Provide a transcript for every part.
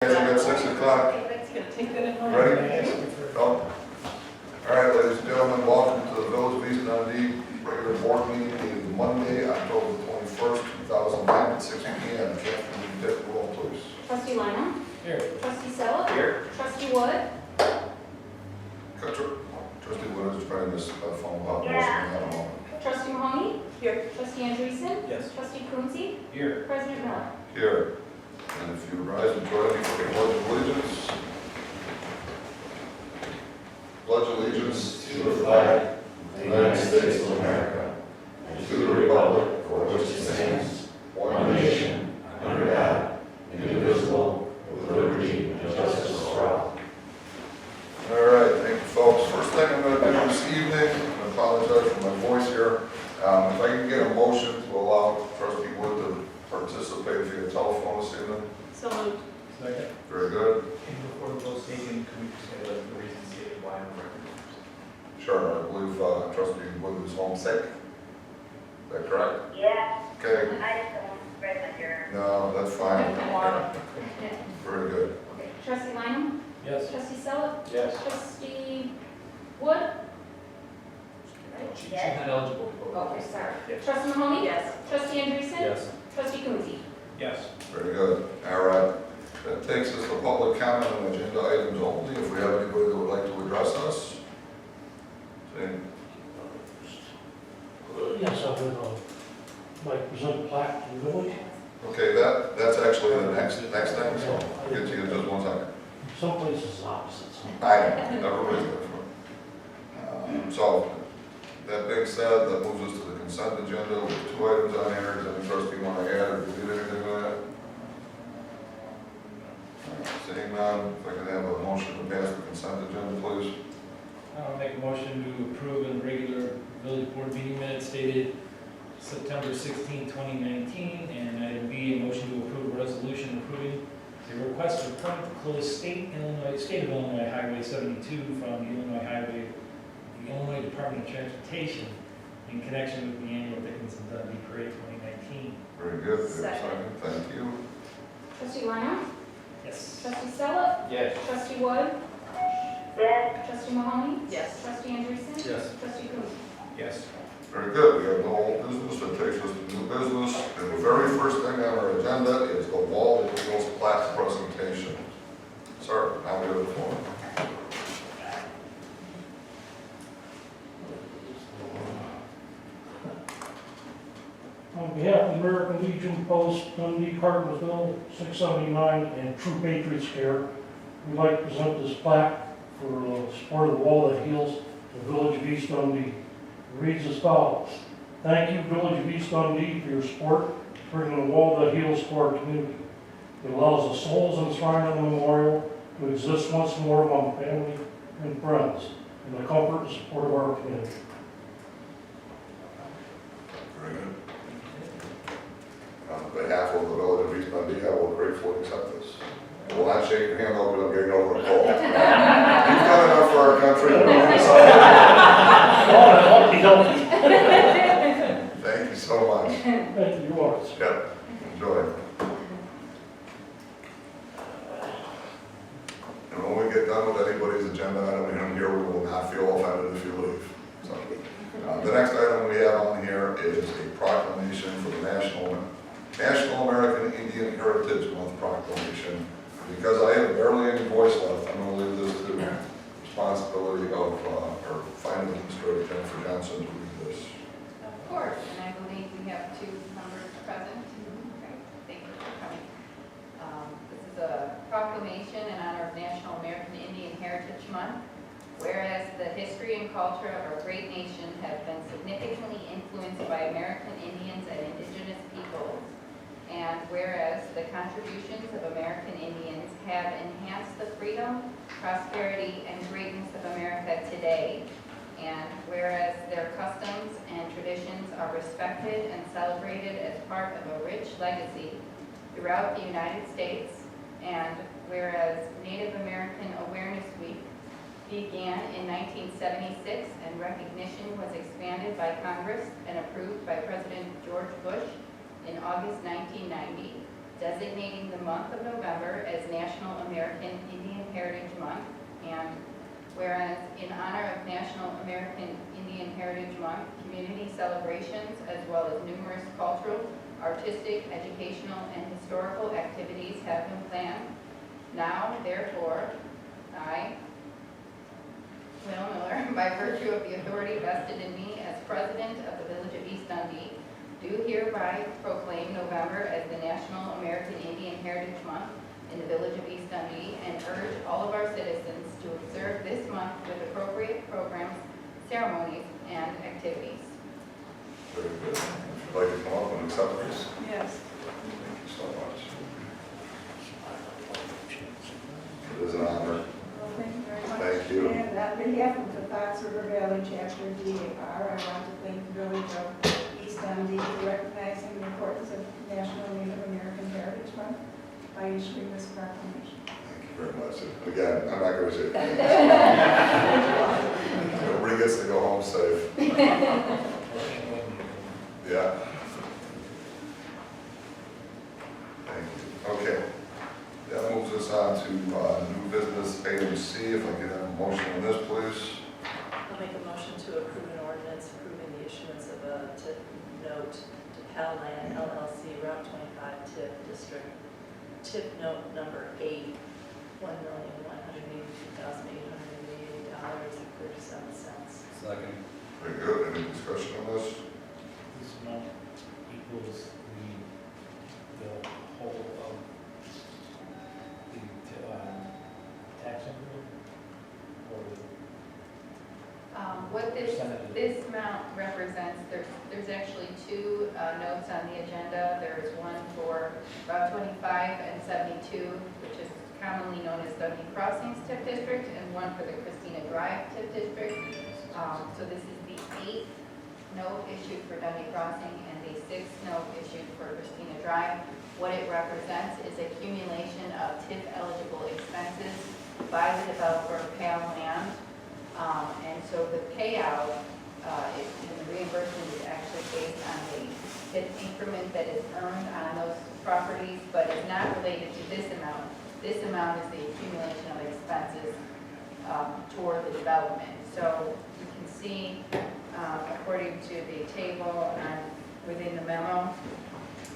At 6 o'clock. Ready? Oh. All right, ladies and gentlemen, welcome to the Village of East Dundee regular board meeting is Monday, October 21st, 2009 at 6 p.m. Catherine, will you take the roll, please? Trustee Lina? Here. Trustee Sella? Here. Trustee Wood? Trustee Wood is trying to phone call. Yeah. Trustee Mahoney? Here. Trustee Andreessen? Yes. Trustee Coonsey? Here. President Miller? Here. And if you rise and join me for the Pledge of Allegiance. Pledge allegiance to the flag of the United States of America and to the republic for which it stands, one nation, under God, indivisible, with liberty and justice for all. All right, thank you, folks. First thing I'm going to do this evening, I apologize for my voice here. If I can get a motion to allow Trustee Wood to participate via telephone this evening. So moved. Second. Very good. And before the vote's taken, can we just say the reason stated why I'm recommending? Sure, I believe Trustee Wood is homesick. Is that correct? Yeah, Okay. I just don't present here. No, that's fine. Very good. Trustee Lina? Yes. Trustee Sella? Yes. Trustee Wood? She's not eligible to vote. Okay, sorry. Yes. Trustee Mahoney? Yes. Trustee Andreessen? Yes. Trustee Coonsey? Yes. Very good. All right. That takes us to public comment on agenda items only. If we have anybody that would like to address us. Saying, Yes, I would like present a plaque to the village. okay, that's actually the next thing, so I'll get to you in just one second. Some places it's opposite. I never raised that before. So, that being said, that moves us to the consent agenda with 2 items on here. Does any trustee want to add or delete anything on that? Seeing none, if I can have a motion to pass the consent agenda, please. I'll make a motion to approve in the regular village board meeting minutes dated September 16, 2019. And item B, a motion to approve a resolution approving the request for permit to close state of Illinois Highway 72 from the Illinois Department of Transportation in connection with the annual Dickens and Dundee Parade 2019. Very good. Second. Thank you. Trustee Lina? Yes. Trustee Sella? Yes. Trustee Wood? Yes, Trustee Mahoney? Yes. Trustee Andreessen? Yes. Trustee Coonsey? Yes. Very good. We have no old business. That takes us to new business. And the very first thing on our agenda is the Wall of Wheels plaque presentation. Sir, now we have the floor. On behalf of the American Legion Post, Dundee, Cartersville, 679, and True Patriots Care, we'd like to present this plaque for support of the wall that heals the Village of East Dundee. It reads as follows: thank you, Village of East Dundee, for your support, bringing the wall that heals to our community. It allows the souls enshrined in the memorial to exist once more among family and friends in the comfort and support of our community. Very good. On behalf of the Village of East Dundee, I will gratefully accept this. I will not shake your hand over them getting over a cold. You've done enough for our country. Thank you so much. Thank you, yours. Yep, enjoy. And when we get done with anybody's agenda item in here, we will not feel offended if you leave. So, the next item we have on here is a proclamation for the National American Indian Heritage Month proclamation. Because I have barely any voice left, I'm going to leave this to the responsibility of our fine administrator, Jennifer Johnson, to read this. Of course, and I believe we have 2 members present. Okay, thank you for coming. This is a proclamation in honor of National American Indian Heritage Month. Whereas the history and culture of our great nation have been significantly influenced by American Indians and indigenous peoples, and whereas the contributions of American Indians have enhanced the freedom, prosperity, and greatness of America today, and whereas their customs and traditions are respected and celebrated as part of a rich legacy throughout the United States, and whereas Native American Awareness Week began in 1976 and recognition was expanded by Congress and approved by President George Bush in August 1990. designating the month of November as National American Indian Heritage Month, and whereas in honor of National American Indian Heritage Month, community celebrations as well as numerous cultural, artistic, educational, and historical activities have been planned. Now, therefore, I, Will Miller, by virtue of the authority vested in me as President of the Village of East Dundee, do hereby proclaim November as the National American Indian Heritage Month in the Village of East Dundee, and urge all of our citizens to observe this month with appropriate programs, ceremonies, and activities. Very good. If you'd like to come up and accept this. Yes. Thank you so much. It is an honor. Well, thank you very much. Thank you. And on behalf of the Fox River Valley Chapter DAR, I want to thank the Village of East Dundee for recognizing the importance of National Native American Heritage Month by issuing this proclamation. Thank you very much. Again, I'm not going to say it. Everybody gets to go home safe. Yeah. Thank you. Okay. That moves us on to new business item C. If I could have a motion on this, please. I'll make a motion to approve an ordinance approving the issuance of a TIF note to Palland LLC Route 25 TIF District. TIF note number 8, $1,182,888.37. Second. Very good. Any discussion on this? This amount equals the whole of the tax increment, or What this percentage? This amount represents, there's actually two notes on the agenda. There's one for Route 25 and 72, which is commonly known as Dundee Crossings TIF District, and one for the Christina Drive TIF District. So this is the 8th note issued for Dundee Crossing and the 6th note issued for Christina Drive. What it represents is accumulation of TIF eligible expenses by the developer of Pale Land. And so the payout, and the reimbursement is actually based on the TIF increment that is earned on those properties, but is not related to this amount. This amount is the accumulation of expenses toward the development. So you can see, according to the table within the memo,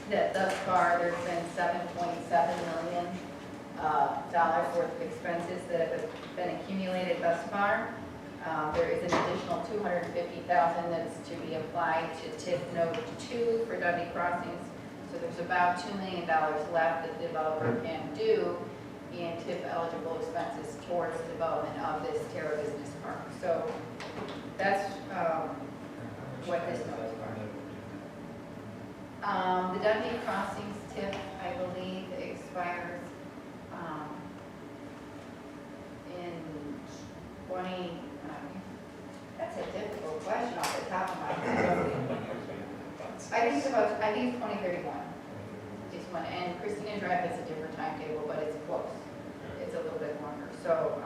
that thus far there's been $7.7 million worth of expenses that have been accumulated thus far. There is an additional $250,000 that's to be applied to TIF Note 2 for Dundee Crossings. So there's about $2 million left that the developer can do in TIF eligible expenses towards the development of this Terra Business Park. So that's what this note is for. The Dundee Crossings TIF, I believe, expires in 20. That's a difficult question off the top of my head. I think it's 2031 is when, and Christina Drive has a different timetable, but it's close. It's a little bit longer. So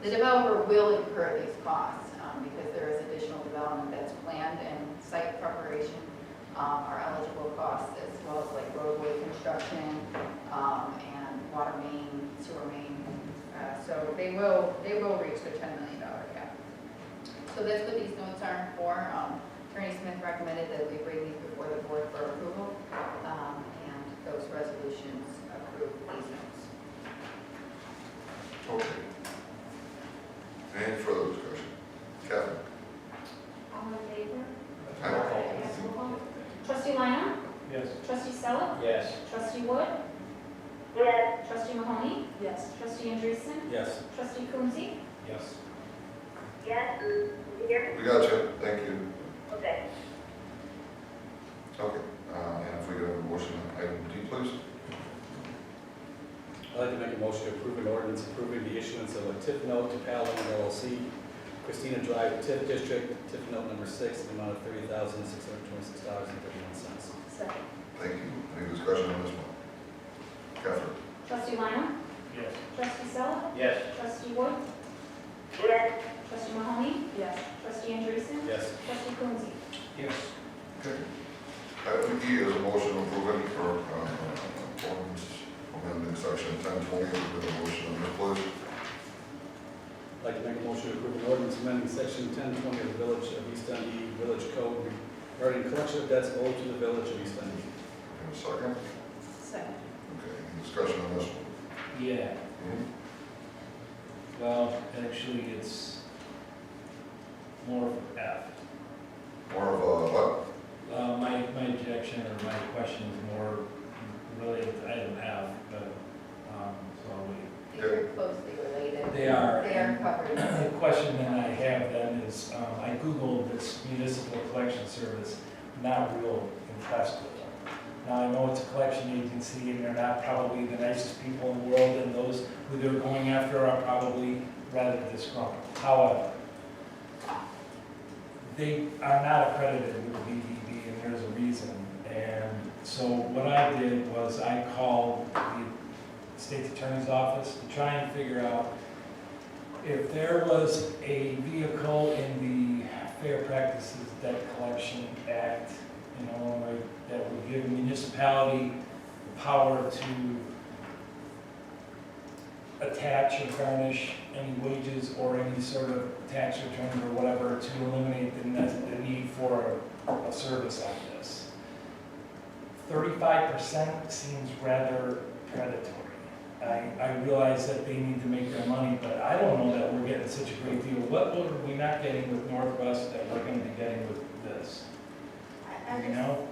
the developer will incur these costs because there is additional development that's planned, and site preparation are eligible costs, as well as like roadway construction and water main, sewer main. So they will reach the $10 million cap. So that's what these notes are for. Attorney Smith recommended that we bring these before the board for approval, and those resolutions approve these notes. Okay. Any further discussion? Kevin? All in favor? Aye. Roll call. Trustee Lina? Yes. Trustee Stella? Yes. Trustee Wood? yes, Trustee Mahoney? Yes. Trustee Andreessen? Yes. Trustee Coonsey? Yes. yes, you hear me? We got you. Thank you. Okay. Okay. And if we could have a motion on item D, please. I'd like to make a motion to approve an ordinance approving the issuance of a TIF note to Palland LLC, Christina Drive TIF District, TIF note number 6, in the amount of $30,626.31. Second. Thank you. Any discussion on this one? Catherine? Trustee Lina? Yes. Trustee Stella? Yes. Trustee Wood? Yes, Trustee Mahoney? Yes. Trustee Andreessen? Yes. Trustee Coonsey? Yes. Okay. Item E is a motion approving for Ordinance amending section 1020, is there a motion on that, please? I'd like to make a motion to approve an ordinance amending section 1020 of the Village of East Dundee Village Code regarding collection of debts owed to the Village of East Dundee. And a second? Second. Okay, any discussion on this one? Yeah, well, actually, it's more of an F. More of a what? My objection or my question is more related to item F, but, so I'll wait. These are closely related. They are. They are covered. The question that I have then is, I Googled this municipal collection service, not real impressed with them. Now, I know it's a collection agency and they're not probably the nicest people in the world, and those who they're going after are probably rather disgruntled. However, they are not accredited with BVB, and there's a reason. And so what I did was I called the State's Attorney's Office to try and figure out if there was a vehicle in the Fair Practices Debt Collection Act in Illinois that would give a municipality the power to attach or garnish any wages or any sort of tax return or whatever to eliminate the need for a service like this. 35% seems rather predatory. I realize that they need to make their money, but I don't know that we're getting such a great deal. What are we not getting with Northwest that we're going to be getting with this? You know?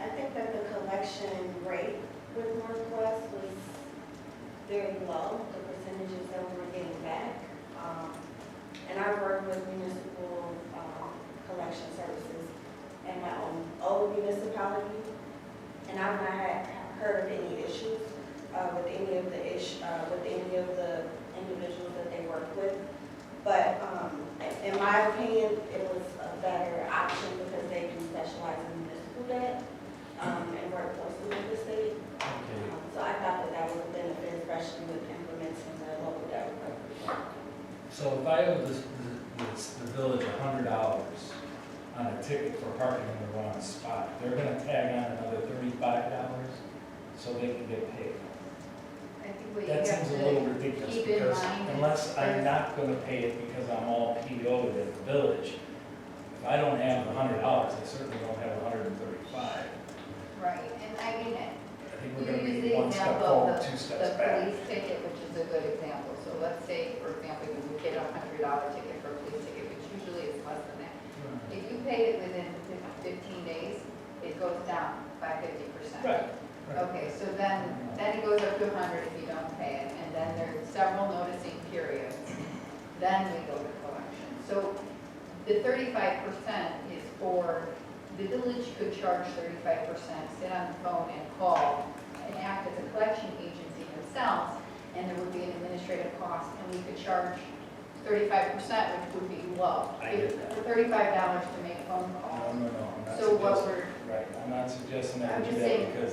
I think that the collection rate with Northwest was very low, the percentages that we were getting back. And I work with municipal collection services in my old municipality, and I've not heard of any issues with any of the individuals that they work with. But in my opinion, it was a better option because they do specialize in municipal debt and work closely with the state. Okay. So I thought that was a benefit, especially with implementing the local debt recovery program. So if I owe the village $100 on a ticket for parking in the wrong spot, they're gonna tag on another $35 so they can get paid. I think what you That have seems a little to ridiculous keep in because mind is unless I'm there's- not gonna pay it because I'm all PO'd at the village, if I don't have $100, I certainly don't have 135. Right, and I mean, I think you we're gonna use be the one step example forward, of two the steps back. police ticket, which is a good example. So let's say, for example, you get a $100 ticket for a police ticket, which usually is less than that. If you paid it within 15 days, it goes down by 50%. Right. Okay, so then it goes up to 100 if you don't pay it, and then there's several noticing periods. Then we go to collection. So the 35% is for, the village could charge 35%, sit on the phone and call and act as a collection agency themselves, and there would be an administrative cost, and we could charge 35%, which would be low. I get that. For $35 to make a phone No, call. no, no, I'm not So what suggesting, right, I'm not suggesting that I'm we do just that saying- because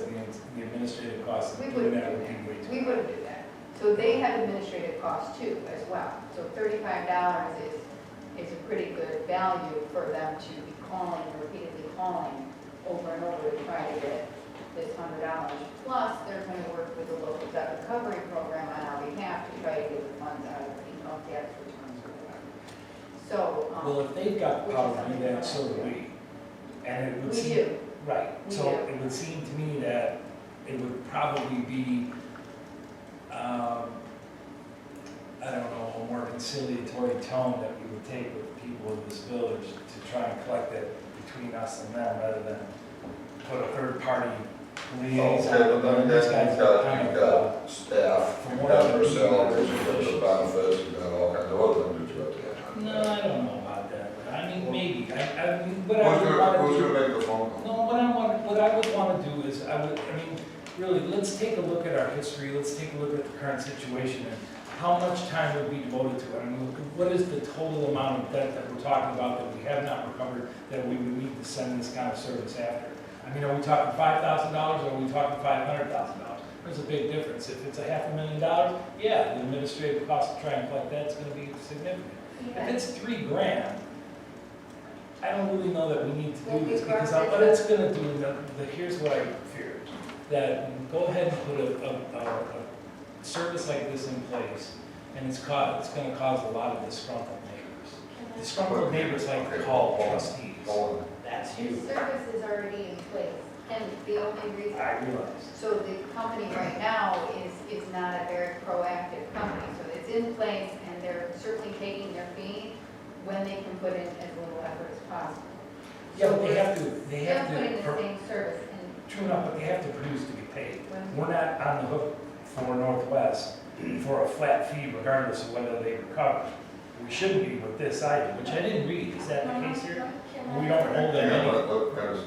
the administrative costs We of wouldn't doing that do would that. be way too We high. wouldn't do that. So they have administrative costs too, as well. So $35 is a pretty good value for them to be calling, repeatedly calling over and over to try to get this $100. Plus, they're going to work with the local debt recovery program on our behalf to try to get the funds out of income tax returns or whatever. So, Well, if they've got the which power is to do something that, we so do want to we. And it would We seem. do. Right, We so do. it would seem to me that it would probably be, I don't know, a more conciliatory tone that we would take with people in this village to try and collect it between us and them rather than put a third-party liaison. Okay, but then These again, guys you've are got, kind you've of, got staff, from you've what got I've their read, salaries, you've got they're their benefits, you've got all kinds of other things that you have to have. no, I don't know about that. I mean, maybe, I mean, what Who's I would want to who's do. gonna make the phone call? No, what I would want to do is, I mean, really, let's take a look at our history, let's take a look at the current situation and how much time would be devoted to it. I mean, what is the total amount of debt that we're talking about that we have not recovered that we would need to send this kind of service after? I mean, are we talking $5,000 or are we talking $500,000? There's a big difference. If it's $500,000, yeah, the administrative cost to try and collect that's going to be significant. If it's $3,000, I don't really know that we need to do this because what it's going to do, here's what I fear, that go ahead and put a service like this in place, and it's gonna cause a lot of disgruntled neighbors. Disgruntled neighbors like to call trustees. Hold on. That's The you. service is already in place, and the only reason, I realize. so the company right now is not a very proactive company, so it's in place, and they're certainly taking their fee when they can put in as little effort as possible. Yeah, but they have to, They're putting the same service in. true enough, but they have to produce to be paid. when- We're not on the hook for Northwest for a flat fee regardless of whether they recover. We shouldn't be with this either, which I didn't read. Is that the case here? We don't hold them Yeah, any. guys,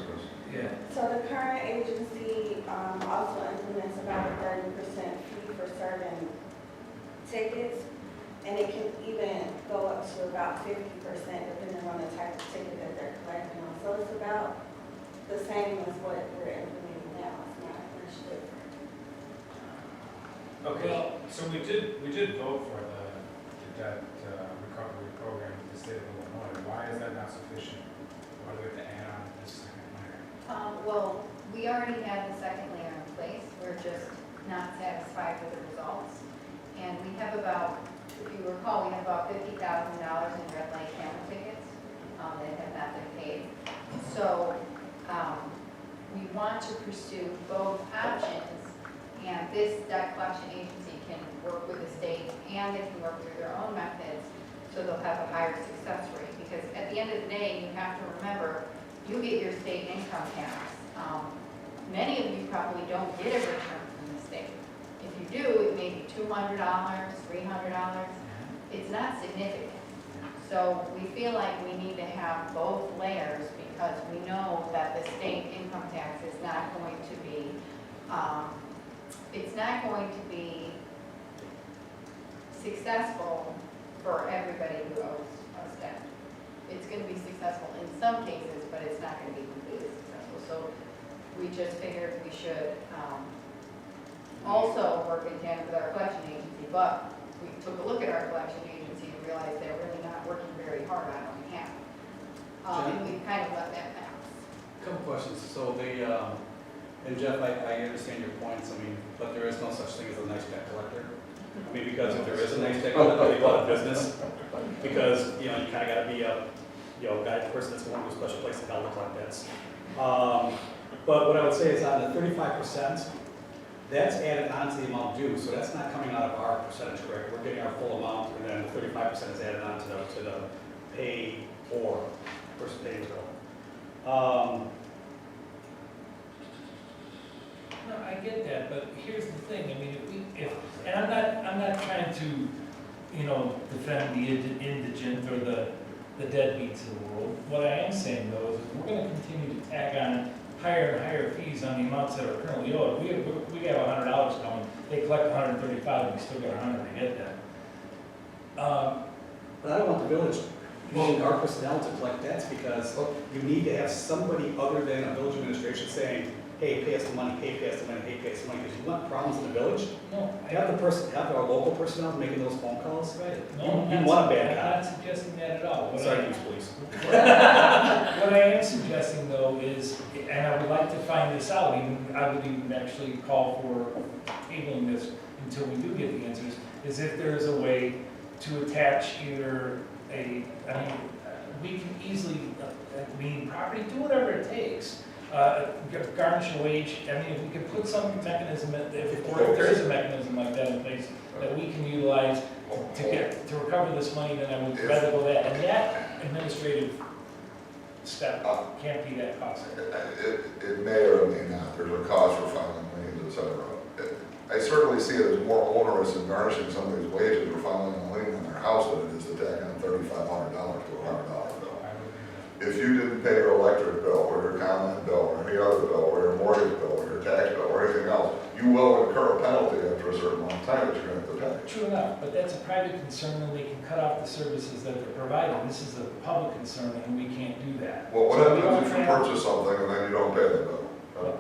Yeah. So the current agency also implements about a 30% fee for certain tickets, and it can even go up to about 50% depending on the type of ticket that they're collecting on. So it's about the same as what we're implementing now. It's not much different. Okay, so we did vote for the debt recovery program with the state of Illinois. Why is that not sufficient? Why do we have to add on this second layer? Well, we already have the second layer in place, we're just not satisfied with the results. And we have about, if you recall, we have about $50,000 in red light camera tickets that have not been paid. So we want to pursue both options, and this debt collection agency can work with the state and they can work through their own methods, so they'll have a higher success rate. Because at the end of the day, you have to remember, you get your state income tax. Many of you probably don't get a return from the state. If you do, it may be $200, $300. It's not significant. So we feel like we need to have both layers because we know that the state income tax is not going to be, it's not going to be successful for everybody who owes us debt. It's going to be successful in some cases, but it's not going to be completely successful. So we just figured we should also work in tandem with our collection agency, but we took a look at our collection agency and realized they're really not working very hard on our behalf. And we've kind of let that pass. Couple questions. So they, and Jeff, I understand your points, I mean, but there is no such thing as a nice debt collector. I mean, because if there is a nice debt collector, they go out of business. Because, you kind of gotta be a, guy, person that's going to a special place to help collect debts. But what I would say is on the 35%, that's added on to the amount due, so that's not coming out of our percentage, correct? We're getting our full amount, and then 35% is added on to the pay or person paying the bill. No, I get that, but here's the thing, I mean, and I'm not trying to, defend the indigent or the deadbeats of the world. What I am saying though is that we're gonna continue to tag on higher and higher fees on the amounts that are currently owed. We have $100 coming, they collect $135, and we still got $100 to get that. But I don't want the village using our personnel to collect debts because you need to have somebody other than a village administration saying, hey, pay us the money, hey, pay us the money, hey, pay us the money, because you want problems in the village. No, Have our local personnel making those phone calls, right? no, You want a bad I'm not suggesting that at all. cop. Sorry, use police. What I am suggesting though is, and I would like to find this out, I would even actually call for tabling this until we do get the answers, is if there is a way to attach either we can easily, property, do whatever it takes. Garnish a wage, if we could put some mechanism, if there is a mechanism like that in place that we can utilize to recover this money, then I would rather go that, and that administrative step can't be that costly. it may or may not, there's a cost for filing liens, et cetera. I certainly see it as more onerous than garnishing somebody's wages or filing a lien on their house than it is to tack on $3,500 to a $100 bill. If you didn't pay your electric bill, or your comment bill, or any other bill, or your mortgage bill, or your tax bill, or anything else, you will incur a penalty after a certain amount of time that you're going to have to pay. True enough, but that's a private concern, and they can cut off the services that they're providing. This is a public concern, and we can't do that. Well, what So we happens don't if you have- purchase something and then you don't pay the bill?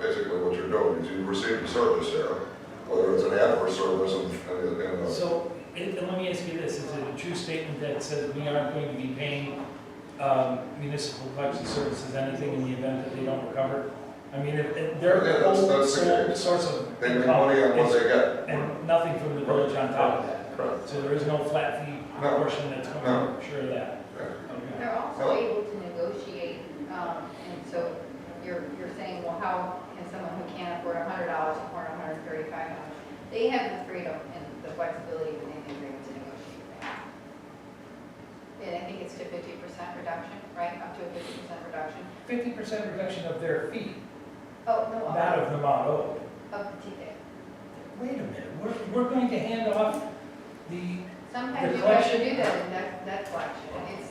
Basically what you're doing is you receive a service there, whether it's an adverse service and So, let me ask you this, is it a true statement that says we aren't going to be paying municipal collection services anything in the event that they don't recover? I mean, if Yeah, they're that's whole the sole case. source of They make income money on what is- they get. and nothing from the village on top of that. Correct. So there is no flat fee No. portion that's going No. to assure that. Yeah. Okay. They're also able to negotiate, and so you're saying, well, how can someone who can't afford $100 afford $135? They have the freedom and the flexibility within the agreement to negotiate that. And I think it's to 50% reduction, right? Up to a 50% reduction. 50% reduction of their fee, Oh, no, not of the amount owed. of the ticket. Wait a minute, we're going to hand off the, Sometimes The you have to collection- do that in that collection.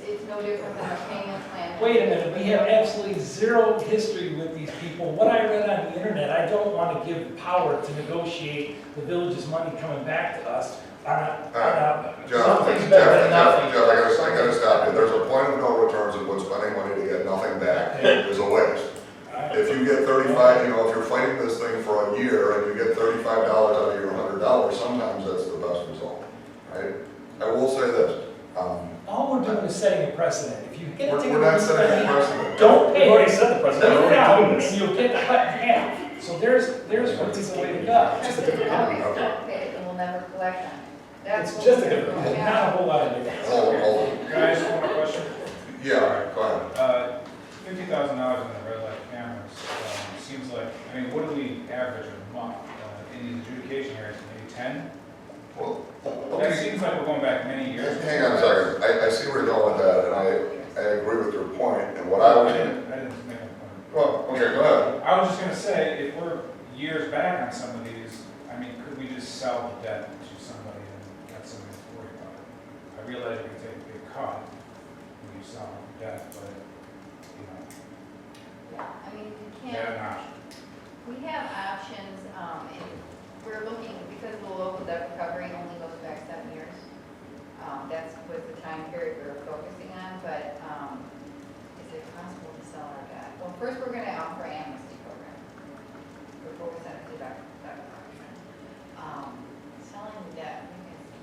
It's no different than a payment plan. wait a minute, we have absolutely zero history with these people. What I read on the internet, I don't want to give power to negotiate the village's money coming back to us on a, Jeff, something's better than nothing. Jeff, I gotta stop you. There's a point of no returns in what spending money to get nothing back is a waste. If you get 35, if you're fighting this thing for a year and you get $35 out of your $100, sometimes that's the best result, right? I will say this, All we're doing is setting a precedent. If you get a ticket, we're not setting a precedent. don't pay. We've already set the precedent, Leave we're it out, already doing and this. you'll get cut in half. So there's what's the way to go. Just a different company. Always don't pay, and we'll never collect on it. That's It's what just a we're different doing. company. Yeah. Not a whole lot of difference. Hold on. Can I ask one more question? Yeah, go ahead. $50,000 on the red light cameras, seems like, I mean, what do we average a month in these adjudication areas, maybe 10? Well, That okay. seems like we're going back many years. Hang on a second. I see where you're going with that, and I agree with your point. And what I I would, didn't make a point. well, okay, go ahead. I was just gonna say, if we're years back on some of these, I mean, could we just sell the debt to somebody and let somebody worry about it? I realize you can take a big cut when you sell the debt, but, you know, Yeah, I mean, you is that can't, an option? we have options, and we're looking, because the local debt recovery only goes back 7 years. That's with the time period we're focusing on, but, is it possible to sell our debt? Well, first, we're gonna offer amnesty program. We're focused on debt reduction. Selling the debt,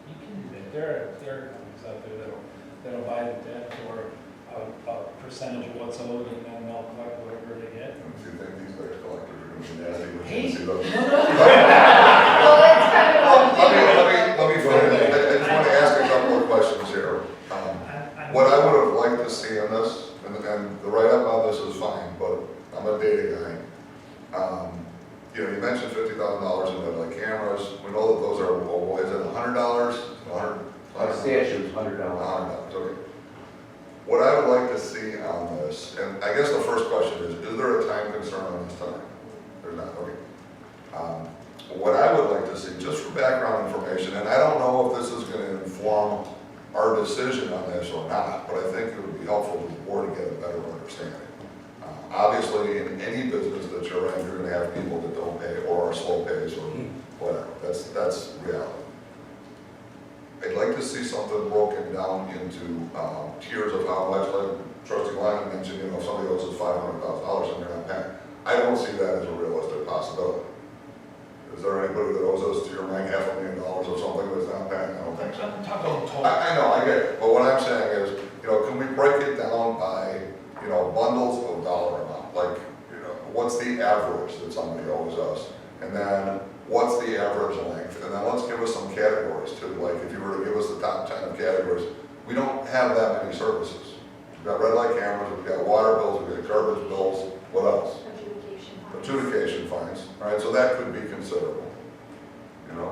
You can do that. There are companies out there that'll buy the debt for a percentage of what's owed, and then they'll collect whatever they get. Do you think these debt collectors are going to be nasty when Hey. they see those? well, that's kind of what we Let me finish. I just want to ask a couple of questions here. What I would have liked to see in this, and the write-up on this is fine, but I'm a data guy. You mentioned $50,000 in red light cameras. We know that those are, well, is it $100? Statute's $100. $100, okay. What I would like to see on this, and I guess the first question is there a time concern on this time? There's not, okay. What I would like to see, just for background information, and I don't know if this is going to inform our decision on this or not, but I think it would be helpful to the board to get a better understanding. Obviously, in any business that you're in, you're going to have people that don't pay or are slow pays or whatever. That's reality. I'd like to see something broken down into tiers of how much, like Trustee Lyman mentioned, if somebody owes us $500,000 and they're not paying. I don't see that as a realistic possibility. Is there anybody that owes us to your mind $500,000 or something that's not paying? I don't think so. I'm talking total. I know, I get it, but what I'm saying is, can we break it down by, bundles of dollar amount? Like, what's the average that somebody owes us? And then, what's the average length? And then let's give us some categories too. Like, if you were to give us the top 10 of categories, we don't have that many services. We've got red light cameras, we've got water bills, we've got garbage bills, what else? Adjudication fines, right? So that could be considerable.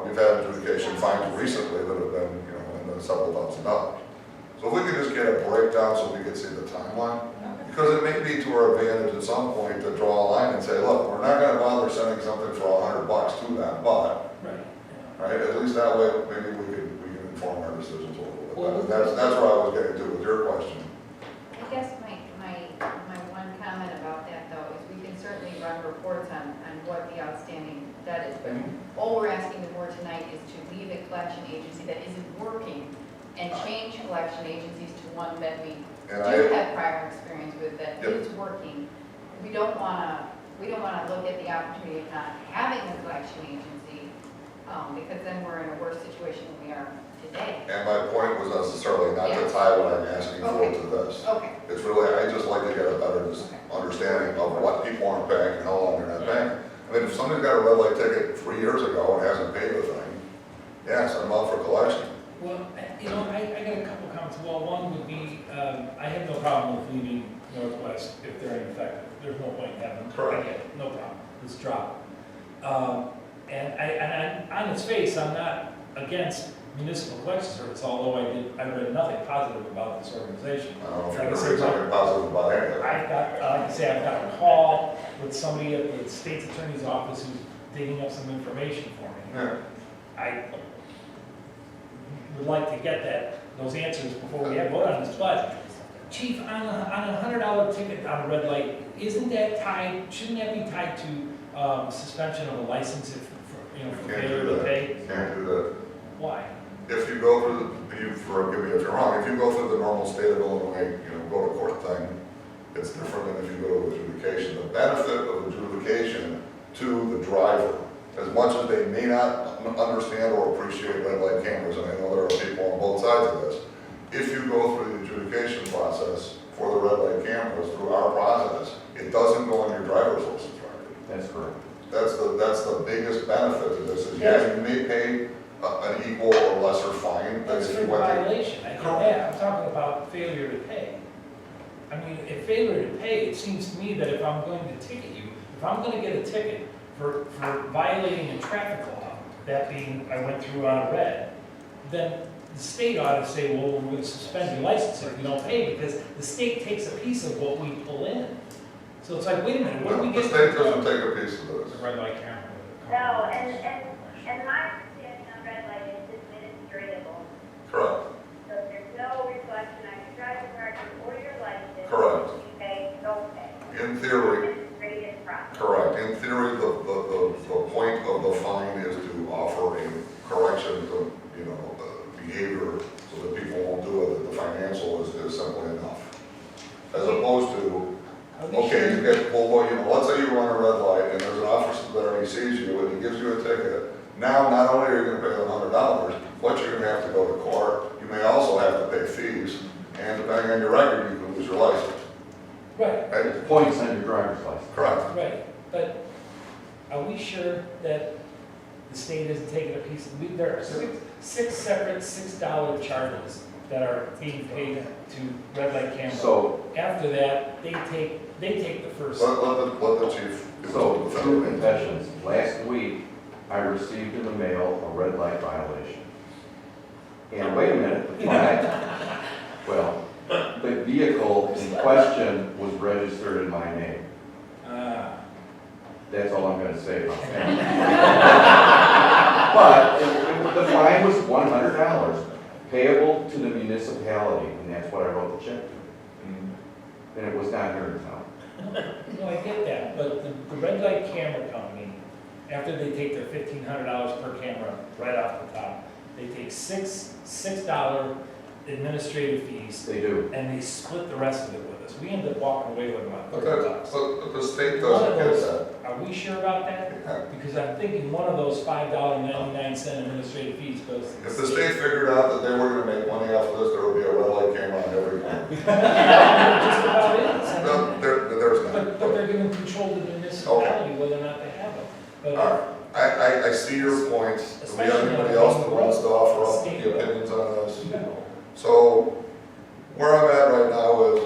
We've had adjudication fines recently that have been, in the several $1,000s. So if we could just get a breakdown so we could see the timeline, because it may be to our advantage at some point to draw a line and say, look, we're not gonna bother sending something for $100 to them, but, right, at least that way, maybe we can inform our decisions a little bit better. That's where I was getting to with your question. I guess my one comment about that though is we can certainly run reports on what the outstanding debt is. But all we're asking the board tonight is to leave a collection agency that isn't working and change collection agencies to one that we do have prior experience with that is working. We don't wanna look at the opportunity of not having a collection agency, because then we're in a worse situation than we are today. And my point was necessarily not to tie what I'm asking for to this. Okay. It's really, I just like to get a better understanding understanding of what people aren't paying and how long they're not paying. I mean, if somebody's got a red light ticket 3 years ago and hasn't paid the thing, yeah, send them out for collection. Well, you know, I got a couple comments. Well, one would be, I have no problem with leaving Northwest if they're ineffective. There's no point in having them. Correct. I get it. No problem. Let's drop it. And on its face, I'm not against municipal collection service, although I read nothing positive about this organization. I don't know if Like I you're said, something positive about any of it. I've got, like I say, I've got a call with somebody at the state's attorney's office who's digging up some information for me. Yeah. I would like to get those answers before we have vote on this, but Chief, on a $100 ticket on a red light, isn't that tied, shouldn't that be tied to suspension of a license if, for Can't failure do to that. pay? Can't do that. Why? If you go through, forgive me if you're wrong, if you go through the normal state of Illinois, go to court thing, it's different than if you go to adjudication. The benefit of adjudication to the driver, as much as they may not understand or appreciate red light cameras, and I know there are people on both sides of this, if you go through the adjudication process for the red light cameras, through our process, it doesn't go on your driver's license record. That's correct. That's the biggest benefit to this, is yes, you may pay an equal or lesser fine than That's if for you went to. violation, I get that, I'm talking about failure to pay. I mean, if failure to pay, it seems to me that if I'm going to ticket you, if I'm gonna get a ticket for violating a traffic law, that being, I went through on red, then the state ought to say, well, we're going to suspend your license if you don't pay, because the state takes a piece of what we pull in. So it's like, wait a minute, what do we The get? state doesn't take a piece of It's this. a red light camera. No, and my understanding on red light is administrative only. Correct, So there's no reflection on your driving record or your license. Correct. You pay, don't pay. in theory, Administrative process. correct, in theory, the point of the fine is to offer a correction to, behavior, so that people won't do it, that the financial is simply enough. As opposed to, okay, you get, let's say you run a red light and there's an officer there and he sees you and he gives you a ticket. Now, not only are you gonna pay them $100, but you're gonna have to go to court. You may also have to pay fees, and depending on your record, you can lose your license. Right, Right? Points on your driver's license. Correct. right, but are we sure that the state isn't taking a piece of, there are six separate $6 charges that are being paid to red light cameras. So, After that, they take the first. Let the chief. so true confessions, last week, I received in the mail a red light violation. And wait a minute, the flag, well, the vehicle in question was registered in my name. That's all I'm gonna say about that. But the fine was $100, payable to the municipality, and that's what I wrote the check to. And it was not here in town. No, I get that, but the red light camera company, after they take their $1,500 per camera right off the top, they take $6 administrative fees, They do. and they split the rest of it with us. We end up walking away with about But $30. but the state One doesn't of get those, that. are we sure about that? Yeah. Because I'm thinking one of those $5.99 administrative fees goes to the If the state figured out that they were gonna make money off of this, there would be a red light camera on every corner. Just about is. No, there's But not. they're gonna control the municipality whether or not they have them. But All right, I see your point. Do we have anybody else that wants to offer up any opinions on this? So, where I'm at right now is,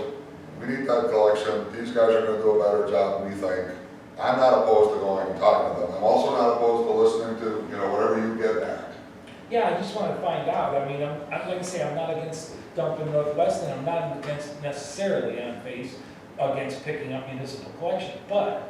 we need that collection, these guys are gonna do a better job, we think. I'm not opposed to going and talking to them, I'm also not opposed to listening to, whatever you get back. yeah, I just want to find out. I mean, I'm like I say, I'm not against dumping Northwest, and I'm not against necessarily on face against picking up municipal collection, but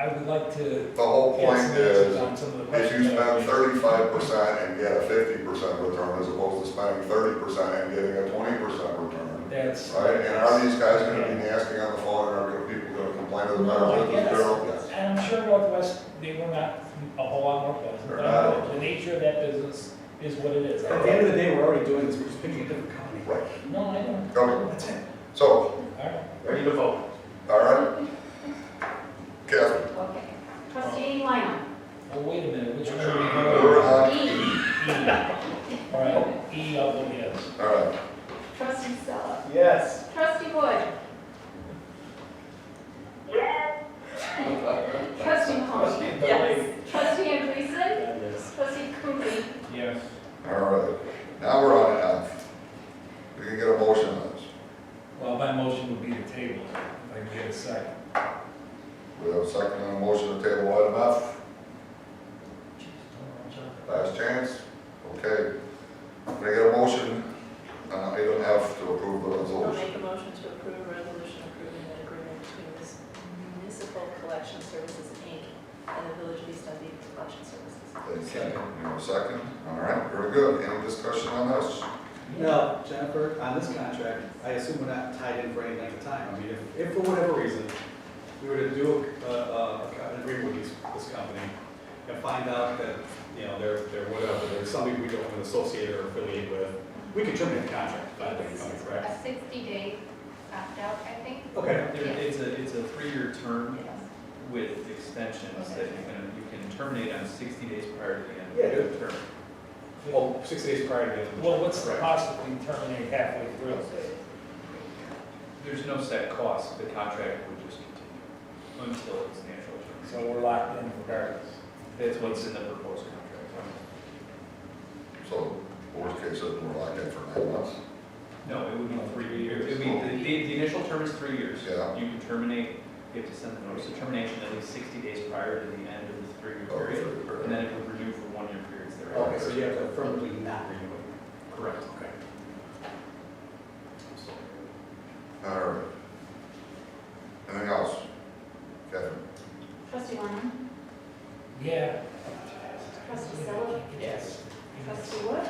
I would like to The whole get point some answers is, on some of the if questions. you that I spend raised. 35% and get a 50% return, as opposed to spending 30% and getting a 20% return, That's. right? And are these guys gonna be nasty on the phone, and are people gonna complain to the No, Better I Business guess. Bureau? Yes. And I'm sure Northwest, they were not a whole lot more pleasant. They're But I know not. the nature of that business is what it is. At the end of the day, we're already doing this, we're just picking a different company. Right. No, I don't. Okay. That's it. So, All right. Ready to vote. all right? Catherine? Okay. Trustee Lina. Well, wait a minute, which one are we We're going? on E. E. All right, E, I'll vote yes. All right. Trustee Sella. Yes. Trustee Wood. Trustee Mahoney? Yes. Trustee Andreessen? Yes. Trustee Coogan? Yes. All right, now we're on F. We can get a motion on this. Well, my motion would be to table, if I can get a second. We have a second on the motion to table item F. Last chance? Okay. Can I get a motion on item F to approve the I'll resolution? make a motion to approve a resolution approving an agreement between Municipal Collection Services, Inc. and the Village of East Dundee for collection services. Thank you. You have a second? All right, very good. Any discussion on this? Now, Jennifer, on this contract, I assume we're not tied in for any length of time. I mean, if for whatever reason, we were to do an agreement with this company and find out that, you know, they're whatever, there's somebody we don't want to associate or affiliate with, we can terminate the contract, by the company, correct? A 60-day opt-out, I think. Okay. It's a 3-year term Yes. with extensions that you can terminate on 60 days prior to the end Yeah, of the term. Well, 6 days prior to the end of the Well, term. what's the Correct. cost if we terminate halfway through? There's no set cost, the contract would just continue until its natural term. So we're locked in regardless. That's what's in the proposed contract. So, worst case, we're locked in for 9 months? No, it would be 3 years. It would be, the initial term is 3 years. Yeah. You can terminate, you have to send the notice of termination at least 60 days prior to the end of the 3-year period, and then it would renew for 1-year periods thereafter. Okay, so you have to affirmatively not renew it. Correct. Okay. All right. Anything else? Kevin? Trustee Wyman? Yeah. Trustee Sella? Yes. Trustee Wood?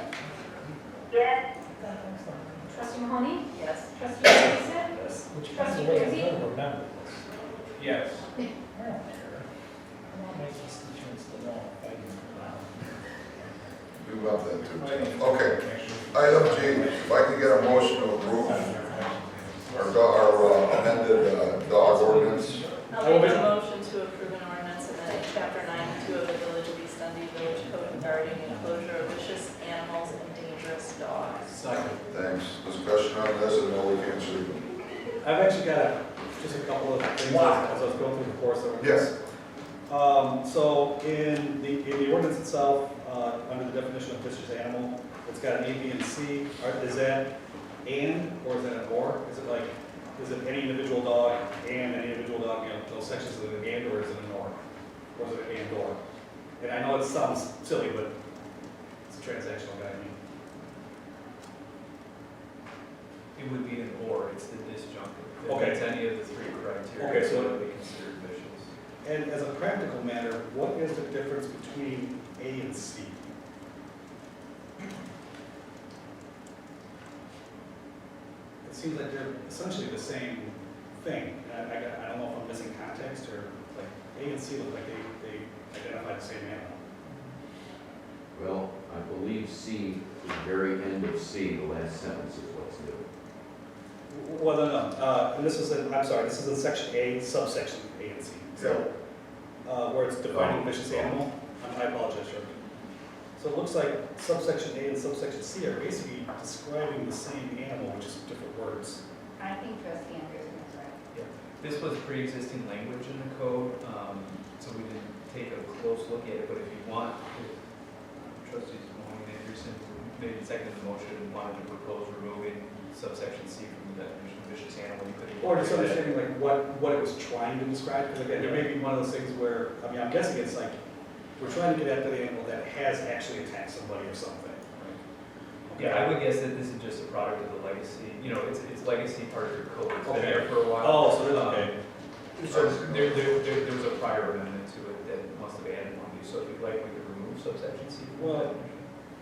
Yes. Trustee Mahoney? Yes. Trustee Andreessen? Yes. Which Trustee by the way, Coogan? I don't remember this. Yes. I don't care. I want my constituents to know I'm fighting for them. We love that too. Okay. Item G, if I can get a motion to approve our amended dog ordinance. I'll make a motion to approve an ordinance amending chapter 92 of the Village of East Dundee Village Code regarding enclosure of vicious animals and dangerous dogs. Second. Thanks. Discussion on this, and no, we can't sleep. I've actually got just a couple of things as I was going through the course. Yes. So in the ordinance itself, under the definition of vicious animal, it's got an A, B, and C. Is that and, or is that an or? Is it like, is it any individual dog and any individual dog, you know, those sections of the and, or is it an or? Or is it an and or? And I know it sounds silly, but it's a transactional guide. It would be an or, it's the disjunctive. If Okay. it's any of the 3 criteria, Okay, so- it would be considered vicious. And as a practical matter, what is the difference between A and C? It seems like they're essentially the same thing. And I don't know if I'm missing context or like A and C look like they identify the same animal. Well, I believe C, the very end of C, the last sentence is what's new. Well, no, and this is I'm sorry, this is in section A, subsection A and C. So, where it's defining vicious animal, I apologize, sir. So it looks like subsection A and subsection C are basically describing the same animal, with just different words. I think Trustee Andreessen is right. This was pre-existing language in the code, so we didn't take a close look at it, but if you want, if trustees Mahoney and Anderson maybe second the motion and wanted to propose removing subsection C from the definition of vicious animal, you could. Or just understanding like what it was trying to describe, because again, there may be one of those things where, I mean, I'm guessing it's like, we're trying to get after the animal that has actually attacked somebody or something. Yeah, I would guess that this is just a product of the legacy, you know, it's legacy part of your code, it's been Okay. there for a while. Oh, so there's, okay. So there was a prior amendment to it that must have added one, so if you'd like, we could remove subsection C. from the Well, definition.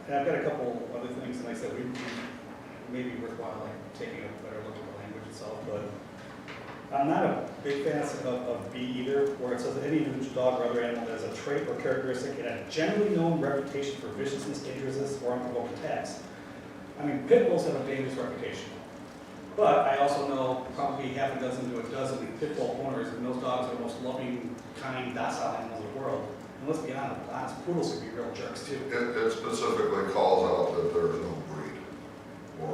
And I've got a couple other things, and like I said, we may be worthwhile like taking a better look at the language itself, but I'm not a big fan of B either, where it says that any individual dog or other animal that has a trait or characteristic and a generally known reputation for viciousness, dangerousness, or unprovoked attacks. I mean, pit bulls have a dangerous reputation, but I also know probably half a dozen to a dozen pit bull owners, and those dogs are the most loving, kind, docile animals in the world. And let's be honest, poodles can be real jerks too. It specifically calls out that there's no breed.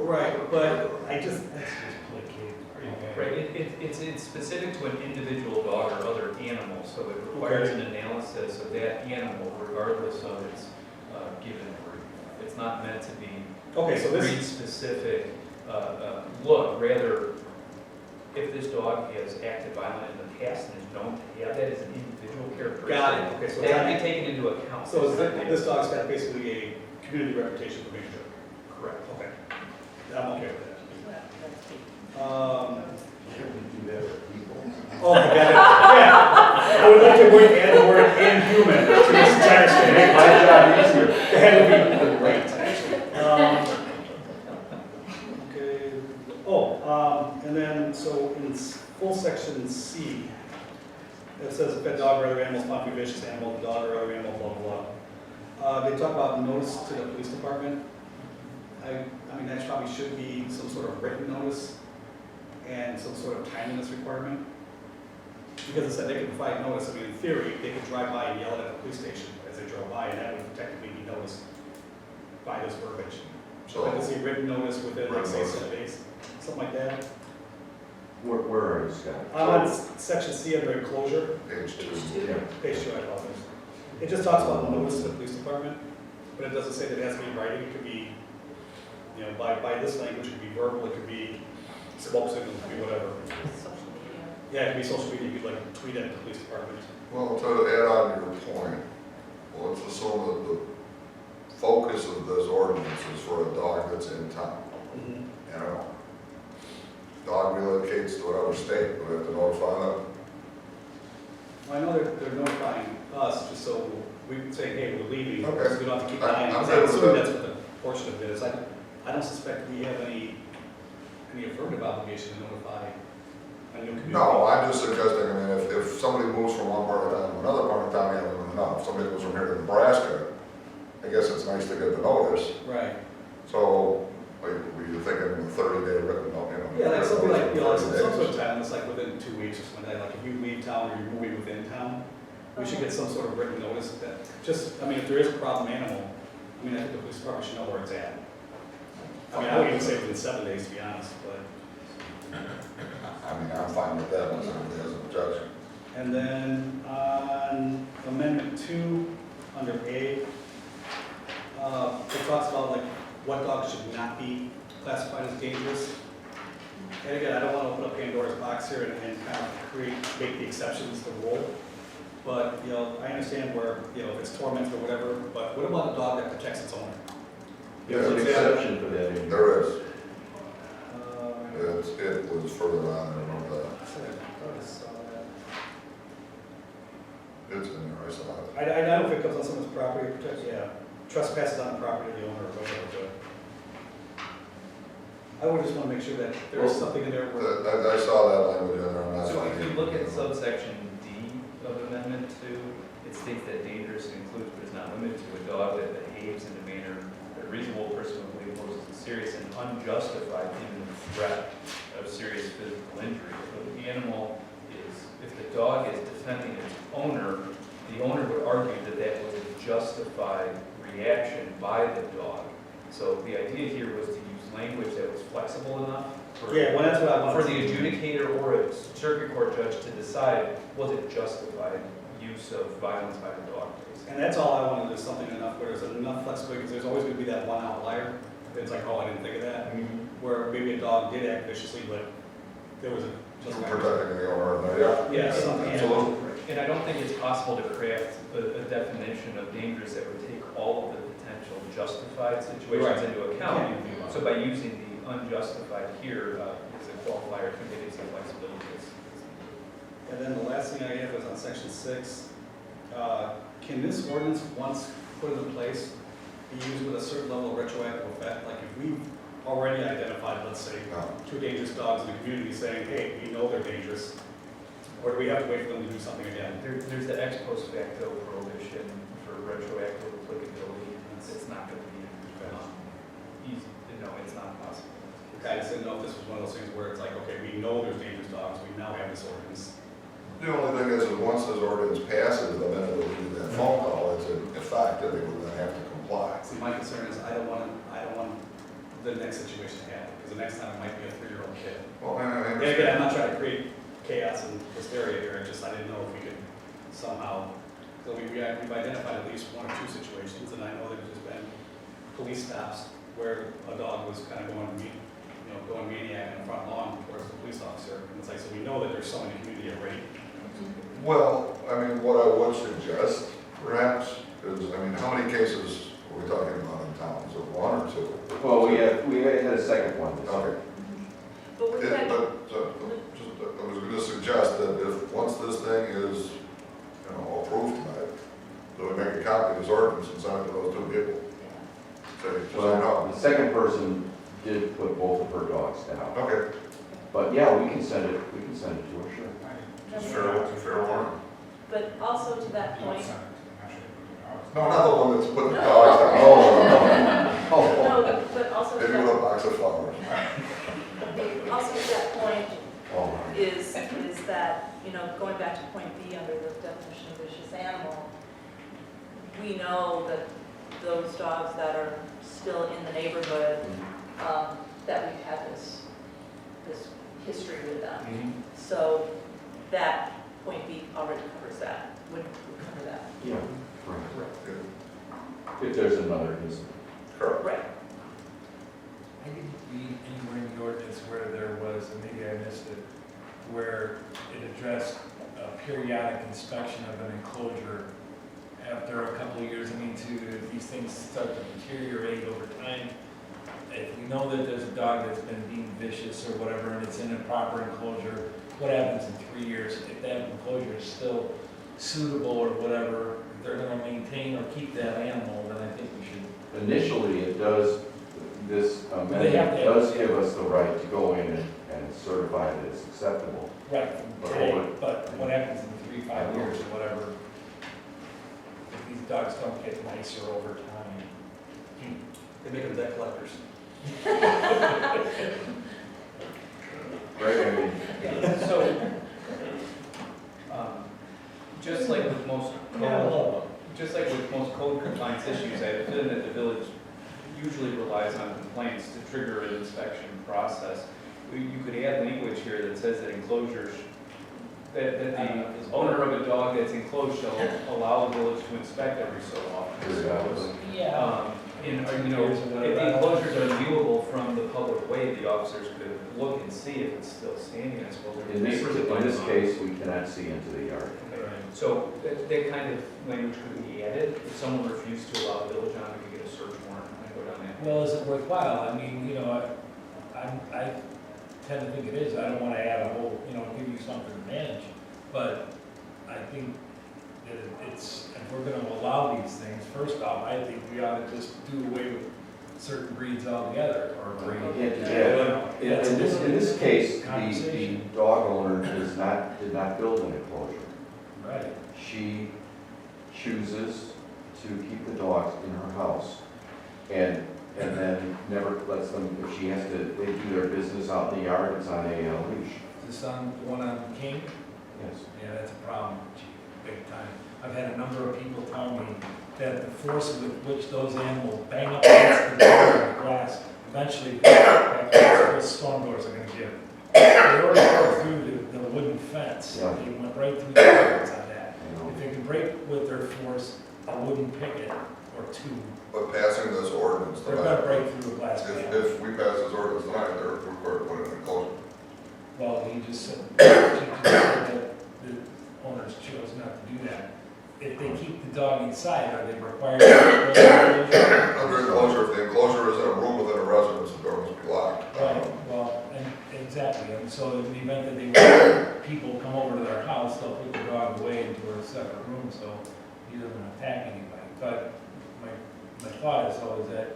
Right, but I just, That's just placated. Right, it's specific to an individual dog or other animal, so it requires an analysis of that animal regardless of its given breed. It's not meant to be Okay, so this, breed-specific look, rather, if this dog has acted violent in the past and is known to have that as an individual characteristic, got it, okay, so that can be taken into account. so is this dog's got basically a community reputation for being sure. Correct. Okay. I'm okay with that. Shouldn't we do that with people? Oh, my God. Yeah. I would like to work add the word inhuman to this entire statement. Make my job easier. That would be great, actually. Okay. Oh, and then, so in full section C, it says if a dog or other animal is found to be a vicious animal, the dog or other animal, blah, blah, blah. They talk about notice to the police department. I mean, that probably should be some sort of written notice and some sort of timeliness requirement. Because it said they could provide notice, I mean, in theory, they could drive by and yell at the police station as they drove by, and that would technically be noticed by this verbiage. So I can see written notice within, like, say, 7 days, something like that. Where are you, Scott? I'm on section C under enclosure, Page 2. Yeah. page 2, I apologize. It just talks about notice to the police department, but it doesn't say that it has to be in writing, it could be, you know, by this language, it could be verbal, it could be smoke signal, it could be whatever. Social media. Yeah, it could be social media, you could like tweet at the police department. Well, to add on to your point, let's assume that the focus of this ordinance is for a dog that's in town. You know, dog relocates to another state, do we have to notify them? I know they're notifying us, just so we can say, hey, we're leaving, Okay. so we don't have to keep I'm dying, because good I with assume that. that's what the portion of it is. I don't suspect we have any affirmative obligation to notify a new community. No, I'm just suggesting, I mean, if somebody moves from one part of town to another part of town, you don't know. If somebody goes from here to Nebraska, I guess it's nice to get the notice. Right. So, like, were you thinking 30-day written, you know? Yeah, like something like, you know, like some 30 sort of days. time, it's like within 2 weeks or something like that, like if you leave town or you're moving within town, we should get some sort of written notice that, just, I mean, if there is a problem animal, I mean, I think the police department should know where it's at. I mean, I would even say within 7 days, to be honest, but. I mean, I'm fine with that, unless somebody has an objection. And then on Amendment 2, under A, it talks about like what dogs should not be classified as dangerous. And again, I don't want to open up Pandora's box here and kind of make the exceptions the rule. But, you know, I understand where, you know, if it's torment or whatever, but what about a dog that protects its owner? There's an exception for that. in- There is. Uh, It was further on, I remember that. I thought I saw that. It's in there, I saw it. I don't know if it comes on someone's property, yeah, trespasses on the property of the owner or whatever, but I would just want to make sure that there is something in there where, I saw that language in there, and that's So why. if you look at subsection D of Amendment 2, it states that dangerous includes but is not limited to a dog that behaves in a manner that a reasonable person would believe poses a serious and unjustified imminent threat of serious physical injury. So the animal is, if the dog is defending its owner, the owner would argue that that was a justified reaction by the dog. So the idea here was to use language that was flexible enough for, yeah, well, that's what I want. for the adjudicator or a circuit court judge to decide, was it justified use of violence by the dog, basically. And that's all I wanted, is something enough where there's enough flexibility, because there's always going to be that one outlier. It's like, oh, I didn't think of that. Where maybe a dog did act viciously, but there was a. Protecting the owner, yeah. Yeah, something. Absolutely. And I don't think it's possible to craft a definition of dangerous that would take all of the potential justified situations Right. into account. So by using the unjustified here as a qualifier, I think it is a flexibility. And then the last thing I have is on section 6. Can this ordinance, once put into place, be used with a certain level of retroactive effect? Like if we've already identified, let's say, No. 2 dangerous dogs in the community saying, hey, we know they're dangerous, or do we have to wait for them to do something again? There's the ex post facto prohibition for retroactive applicability. It's not going to be easy. No, it's not possible. I just didn't know if this was one of those things where it's like, okay, we know there's dangerous dogs, we now have this ordinance. The only thing is, once this ordinance passes, the minute that we do that phone call, it's in effect, that they will then have to comply. See, my concern is I don't want the next situation to happen, because the next time it might be a 3-year-old kid. Well, I And again, I'm not trying to create chaos and hysteria here, I didn't know if we could somehow, so we've identified at least one or two situations, and I know there's just been police stops where a dog was kind of going maniac in the front lawn towards the police officer, and it's like, so we know that there's someone in the community already. Well, I mean, what I would suggest perhaps is, I mean, how many cases are we talking about in town? Is it one or two? Well, we had a second one. Okay. But we It- had, I was gonna suggest that if, once this thing is, approved tonight, that we make a copy of this ordinance and send it to those two people. Say, just so you Well, know. the second person did put both of her dogs down. Okay, But yeah, we can send it to her, sure. just fair warning. but also to that Don't point, send it to them, actually, put the dogs. No, not the one that's putting the No. dogs down. Oh, no, but also to Maybe with a that, box of flowers. also to that point oh. is that, going back to point B under the definition of vicious animal, we know that those dogs that are still in the neighborhood, that we've had this history with them. So that point B already covers that, would cover that. Yeah, right. Yeah. If there's another incident. Correct. Right. I didn't read anywhere in the ordinance where there was, and maybe I missed it, where it addressed a periodic inspection of an enclosure after a couple of years. I mean, if these things start to deteriorate over time, if we know that there's a dog that's been being vicious or whatever, and it's in a proper enclosure, what happens in 3 years? If that enclosure is still suitable or whatever, if they're gonna maintain or keep that animal, then I think we should. Initially, it does, this They have amendment to- does give us the right to go in and certify that it's acceptable. Right, from today, but what happens in 3, 5 years or whatever? If these dogs don't get nicer over time. They make them debt collectors. Right, I mean, So, just like with most code compliance issues, I have a feeling that the village usually relies on complaints to trigger an inspection process. You could add language here that says that enclosures, that the owner of a dog that's enclosed shall allow the village to inspect every so often. Yeah. And, if the enclosures are viewable from the public way, the officers could look and see if it's still standing, I suppose. or in neighbors that might this not. case, we cannot see into the yard. Okay. So that kind of language could be added, if someone refused to allow the village on, we could get a search warrant and go down that. Well, is it worthwhile? I mean, I tend to think it is. I don't want to add a whole, give you something to manage. But I think that if we're going to allow these things, first off, I think we ought to just do away with certain breeds altogether, or breed. In this case, the Conversation. dog owner did not build an enclosure. Right. She chooses to keep the dogs in her house and then never lets them, if she has to, they do their business out in the yard, it's on a leash. Is this on the one on King? Yes. Yeah, that's a problem, big time. I've had a number of people tell me that the force with which those animals bang up against the door and the glass, eventually, those storm doors are gonna give. They already broke through the wooden fence. Yeah. They went right through the doors on that. I know. If they can break with their force a wooden picket or two, But passing this ordinance they're gonna tonight, break through a glass panel. if we pass this ordinance tonight, they're required to put it in a closure. Well, he just said that the owners chose not to do that. If they keep the dog inside, are they required to close the enclosure? Under enclosure, if the enclosure is in a room within a residence, the door must be locked. Right, well, and exactly, and so in the event that they want people come over to their house, they'll put the dog away into a separate room, so he doesn't attack anybody. But my thought is though, is that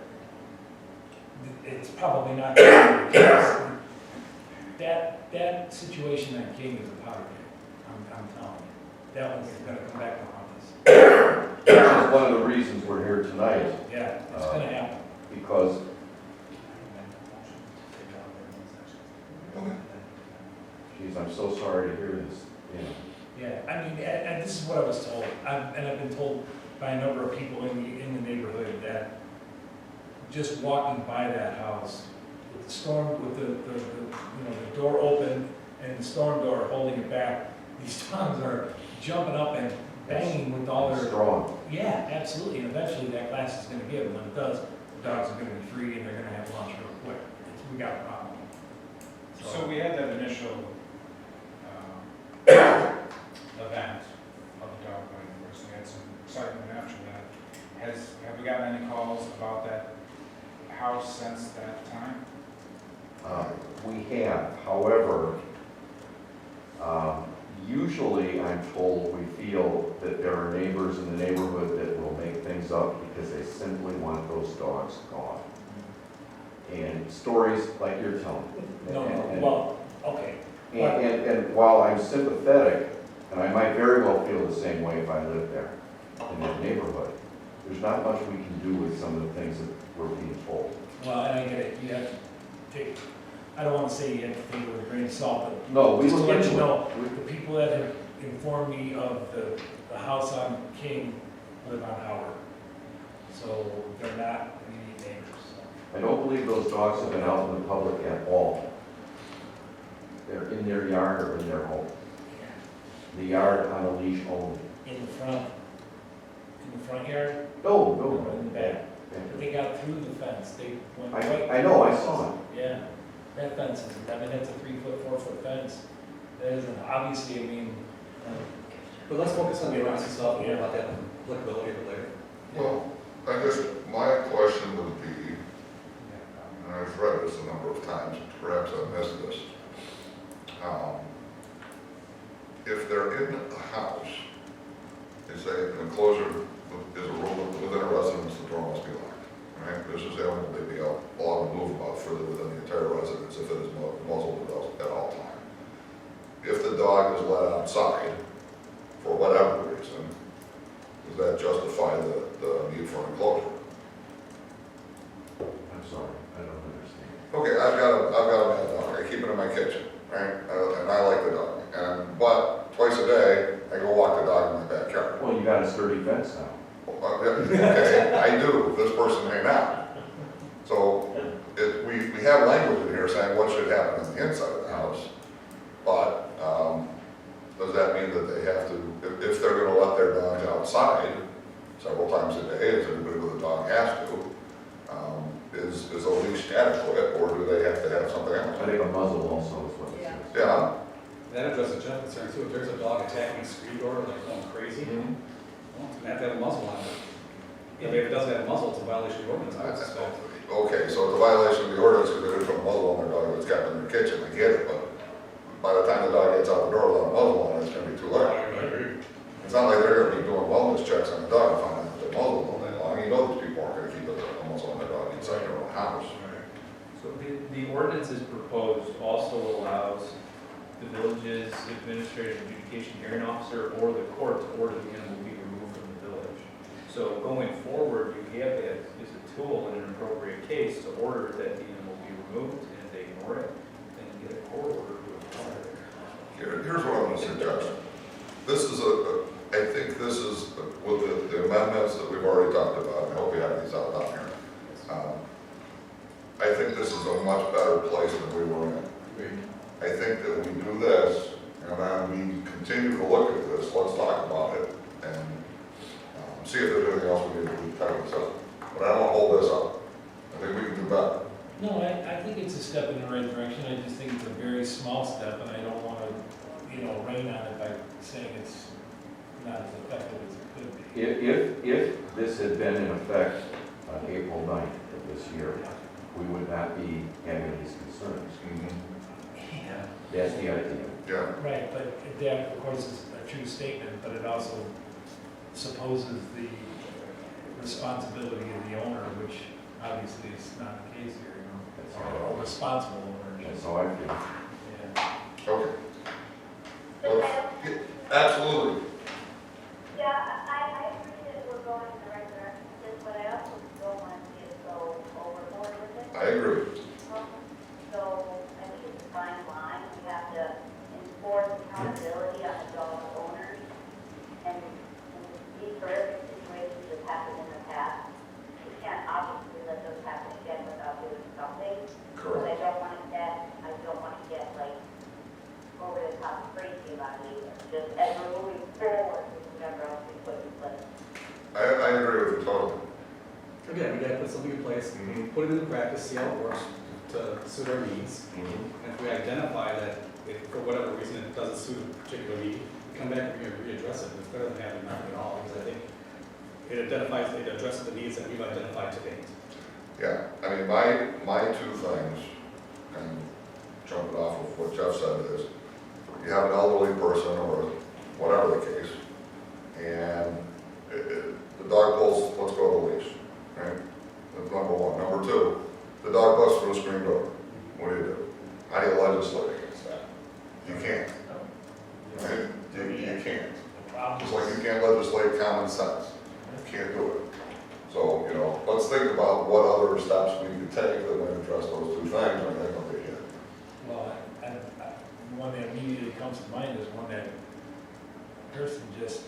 it's probably not gonna be the case. That situation on King is a powder keg, I'm telling you. That one's gonna come back to haunt us. Which is one of the reasons we're here tonight, Yeah, it's gonna happen. because, geez, I'm so sorry to hear this, Yeah, I mean, and this is what I was told, and I've been told by a number of people in the neighborhood that just walking by that house, with the storm, with the door open, and the storm door holding it back. These dogs are jumping up and banging with all their, Strong. yeah, absolutely, and eventually that glass is gonna give, and when it does, the dogs are gonna be free and they're gonna have lunch real quick. We got a problem. So we had that initial event of the dog fight, of course, we had some excitement after that. Have we gotten any calls about that house since that time? We have, however, usually I'm told we feel that there are neighbors in the neighborhood that will make things up because they simply want those dogs gone. And stories like you're telling. No, And- well, okay. And while I'm sympathetic, and I might very well feel the same way if I lived there in that neighborhood, there's not much we can do with some of the things that we're being told. Well, and I get it, you have to take, I don't wanna say you have to take it with a grain of salt, but No, we just to will let get you to know, it. the people that have informed me of the house on King live on Howard. So they're not immediate neighbors, so. I don't believe those dogs have been out in the public at all. They're in their yard or in their home. The yard on a leash only. In the front yard, No, or in the back. no. They got through the fence, they went right. I know, I saw it. Yeah, that fence is, I mean, that's a 3-foot, 4-foot fence. That isn't, obviously, I mean, But let's focus on the ordinance itself, and about that applicability of it later. Well, I guess my question would be, and I've read this a number of times, perhaps I missed this. If they're in a house, they say an enclosure is a rule within a residence, the door must be locked, right? This is the animal may be allowed to move about further within the entire residence if it is muzzled at all times. If the dog is let outside, for whatever reason, does that justify the need for an enclosure? I'm sorry, I don't understand. Okay, I've got a mad dog, I keep it in my kitchen, right, and I like the dog, but twice a day, I go walk the dog in my backyard. Well, you got a sturdy fence now. Okay, I do, this person may not. So, we have language in here saying what should happen on the inside of the house, but, does that mean that they have to, if they're gonna let their dogs outside several times a day, as everybody with a dog has to, is a leash adequate, or do they have to have something I else? think a muzzle also is what it Yeah. says. Yeah, That addresses Jeff's concern too, if there's a dog attacking a screen door, like going crazy, well, it's gonna have to have a muzzle on it. If it doesn't have a muzzle, it's a violation of the ordinance, I would suspect. okay, so it's a violation of the ordinance because they're putting a muzzle on their dog that's kept in their kitchen, I get it, but by the time the dog gets out the door without a muzzle on it, it's gonna be too late. It's not like they're gonna be doing wellness checks on the dog and finding out the muzzle all day long. You know these people aren't gonna keep a muzzle on their dog inside their own house. So the ordinance as proposed also allows the village's administrative adjudication hearing officer or the court to order the animal be removed from the village. So going forward, you have that as a tool in an appropriate case to order that the animal be removed, and if they ignore it, then you get a court order to require it. Here's what I'm gonna suggest. This is I think this is, with the amendments that we've already talked about, and I hope you have these out down here. I think this is a much better place than we were in. I think that we do this, and then we continue to look at this, let's talk about it, and see if there's anything else we need to do to tighten this up. But I don't wanna hold this up. I think we can do better. no, I think it's a step in the right direction. I just think it's a very small step, and I don't want to, rain on it by saying it's not as effective as it could be. If this had been in effect on April 9th of this year, we would not be having these concerns. Yeah. That's the idea. Yeah, Right, but that, of course, is a true statement, but it also supposes the responsibility of the owner, which obviously is not the case here, or a responsible owner. That's how I feel. Yeah. okay. Absolutely. Yeah, I agree that we're going in the right direction, but I also don't want to get so overboard with it. I agree. So I think it's a fine line. We have to enforce accountability on the dog owners. And these horrific situations that happened in the past, we can't obviously let those happen again without doing something. But I Correct. don't want to get like gotta put something in place, Mhm. put it into practice, see how it works to suit our needs. Mhm. And if we identify that if for whatever reason it doesn't suit a particular need, come back and readdress it. It's better than having nothing at all, because I think it addresses the needs that we've identified to date. Yeah, I mean, my two things, kind of jumping off of what Jeff said is, you have an elderly person or whatever the case, and the dog pulls, let's go to the leash, right? That's number one. Number two, the dog busts through a screen door. What do? How do you legislate against that? You can't. Right? You can't. Just like you can't legislate common sense. You can't do it. So, you know, let's think about what other steps we could take that would address those two things, and I think I'll be here. Well, one that immediately comes to mind is one that Kirsten just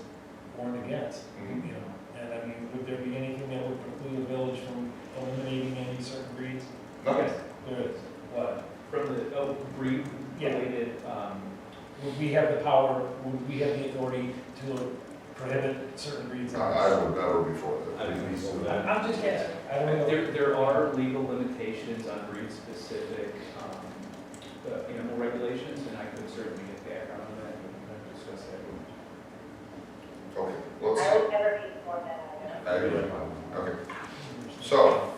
warned against, Mhm. you know. And I mean, would there be anything that would preclude the village from eliminating any certain breeds? Okay. Good. What? From the breed Yeah. related, Would we have the power, would we have the authority to prohibit certain breeds? I would never be for I that. think we should do that. I'm just guessing. I don't know. there are legal limitations on breed-specific, animal regulations, and I could certainly get back on that and discuss that. Okay, I let's, would never be for that either. okay. So,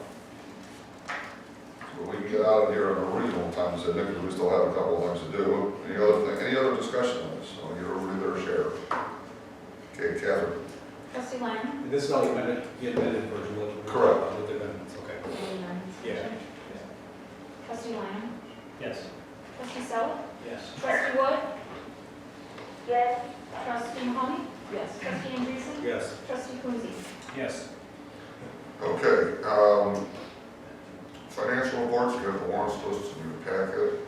we can get out of here in a reasonable time, so Nick, we still have a couple of things to do. Any other discussion on this? I'll give everybody their share. Okay, Catherine? Trustee Lyman? This is all the amended version, what we're Correct. talking about with the amendments, okay. Yeah. Trustee Lyman? Yes. Trustee Sel? Yes. Trustee Wood? Yes, Trustee Mahoney? Yes. Trustee Andreessen? Yes. Trustee Coonsey? Yes. Okay, financial reports, you have the warrants listed in your packet.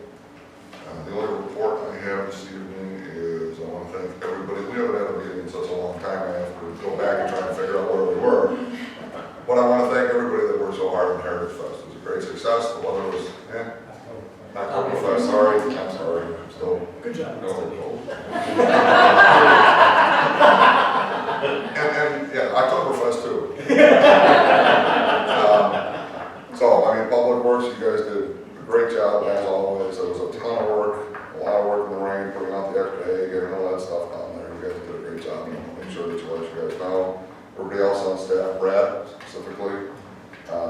The only report I have this evening is, I want to thank everybody, we haven't had a meeting in such a long time, I have to go back and try to figure out where we were. But I want to thank everybody that worked so hard on Heritage Fest, it was a great success, the weather was, Oktoberfest, sorry, I'm sorry, I'm still, Good job. no, cold. And, yeah, Oktoberfest too. So, I mean, Public Works, you guys did a great job as always. It was a ton of work, a lot of work in the rain, putting out the extra hay, getting all that stuff down there. You guys did a great job. And I'll make sure that you let you guys know. Everybody else on staff, Brad specifically,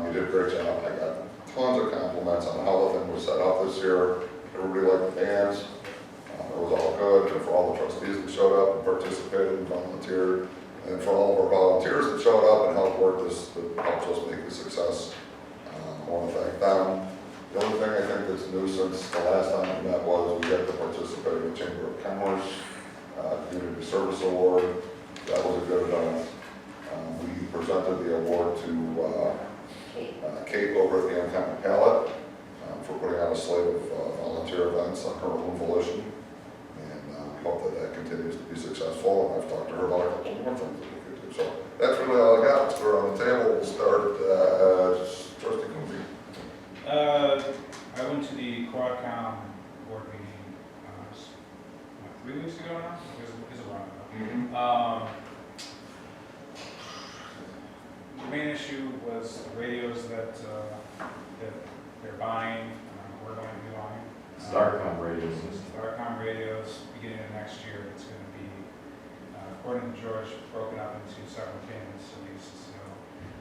you did a great job. I got tons of compliments on how the thing was set up this year. Everybody liked the bands. It was all good. And for all the trustees that showed up and participated and volunteered. And for all of our volunteers that showed up and helped work this, that helped us make the success. I want to thank them. The only thing I think that's new since the last time we met was we got to participate in the Chamber of Commerce Community Service Award. That was a good event. We presented the award to Kate over at the Uncommon Palette for putting out a slate of volunteer events on her own volition. And hope that that continues to be successful. And I've talked to her about a couple more things that we could do. So that's really all I got. Let's throw it on the table. We'll start Trustee Coonsey. I went to the Quadcom board meeting, 3 weeks ago now? Is it wrong? Mm-hmm. The main issue was the radios that they're buying, we're going to be buying. Starcom radios. Starcom radios, beginning of next year, it's going to be, according to George, broken up into several payments at least, so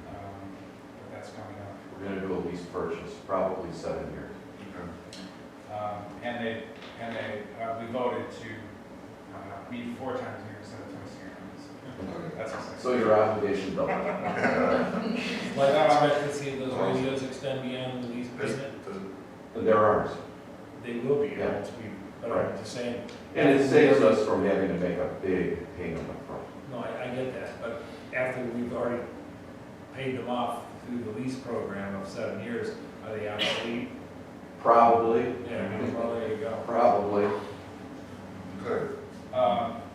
but that's coming up. We're going to do a lease purchase, probably 7 years. We voted to meet 4 times a year instead of twice a year. That's exciting. So your obligation doubled. Life expectancy of those radios extend beyond the lease payment? There are. They will be, Yeah. but Right. I'm just saying. And it saves us from having to make a big payment upfront. No, I get that, but after we've already paid them off through the lease program of 7 years, are they obsolete? Probably. Yeah, well, there you go. Probably. Good.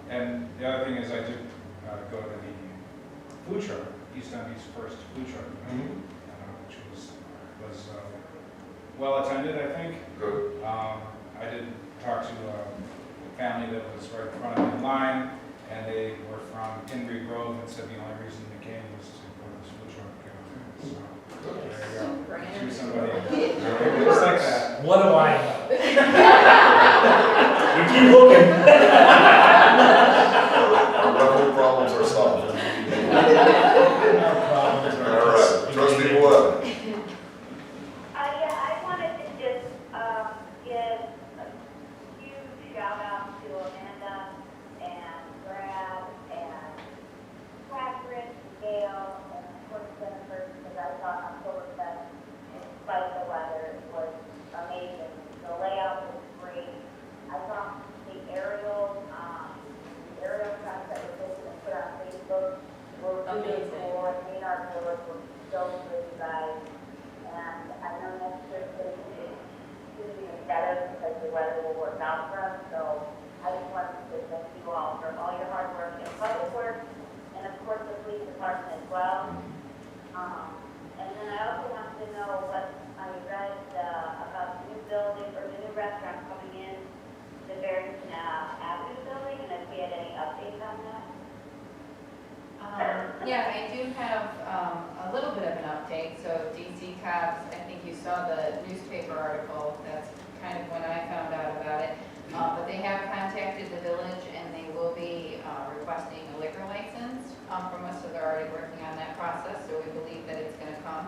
And the other thing is I did go to the food truck, East Dundee's first food truck, which was well attended, I think. Good. I did talk to a family that was right in front of me in line, and they were from Kinbury Grove and said the only reason they came was to go to this food truck. So Choose somebody. Just like that. What do I know? We keep looking. Our revenue problems are solved. Our problems All are right, just- trustee Wood. Yeah, I wanted to just, give a huge shout out to Amanda and Brad and Catherine, Gail, and of course Jennifer, because I thought Oktoberfest, in spite of the weather, was amazing. The layout was great. I thought the aerial shots that were taken and put on Facebook were really Amazing. cool. I mean, our village was so good, you guys. And I know next year it's going to be even better because the weather will work out for us. So I just wanted to thank you all for all your hard work in public works and of course the police department as well. And then I also wanted to know what I read about the new building or the new restaurant coming in, the Barrington Avenue building, and if we had any updates on that. Yeah, I do have a little bit of an update. So DC Cops, I think you saw the newspaper article. That's kind of when I found out about it. But they have contacted the village and they will be requesting a liquor license from us. So they're already working on that process. So we believe that it's going to come.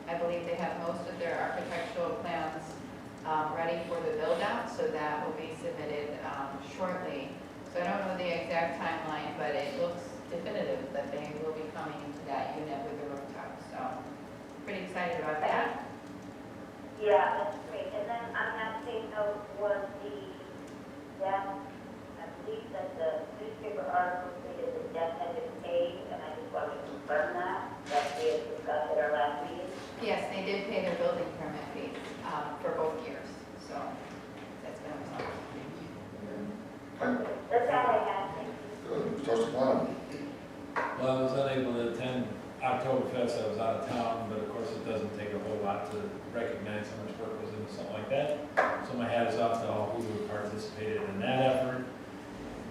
I believe they have most of their architectural plans ready for the build out. So that will be submitted shortly. So I don't know the exact timeline, but it looks definitive that they will be coming into that unit with the rooftop. So pretty excited about that. Yeah, that's great. And then on that same note was the death, I believe that the newspaper article stated the death had been paid, and I just wanted to confirm that we had discussed at our last meeting. Yes, they did pay their building permit fees for both years. So that's been resolved. That's all I had. Thank you. Good, trustee Klein. Well, I was unable to attend Oktoberfest, I was out of town, but of course it doesn't take a whole lot to recognize how much work goes into something like that. So my hat is off to all who participated in that effort.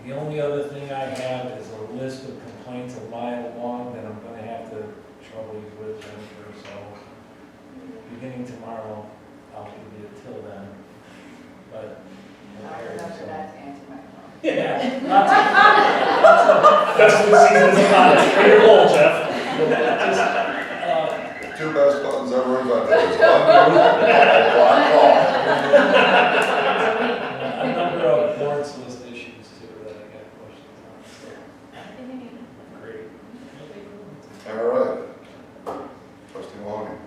The only other thing I have is a list of complaints a mile long that I'm gonna have to trouble you with, Jennifer, so beginning tomorrow, I'll give you till then, but. I'll remember that to answer my phone. Yeah, That's what season's about. Straight or roll, Jeff. Two best buttons ever invented. It's undo and block a number of board list issues too that I got questions on, so. Great. off. All right. Trustee Mahoney.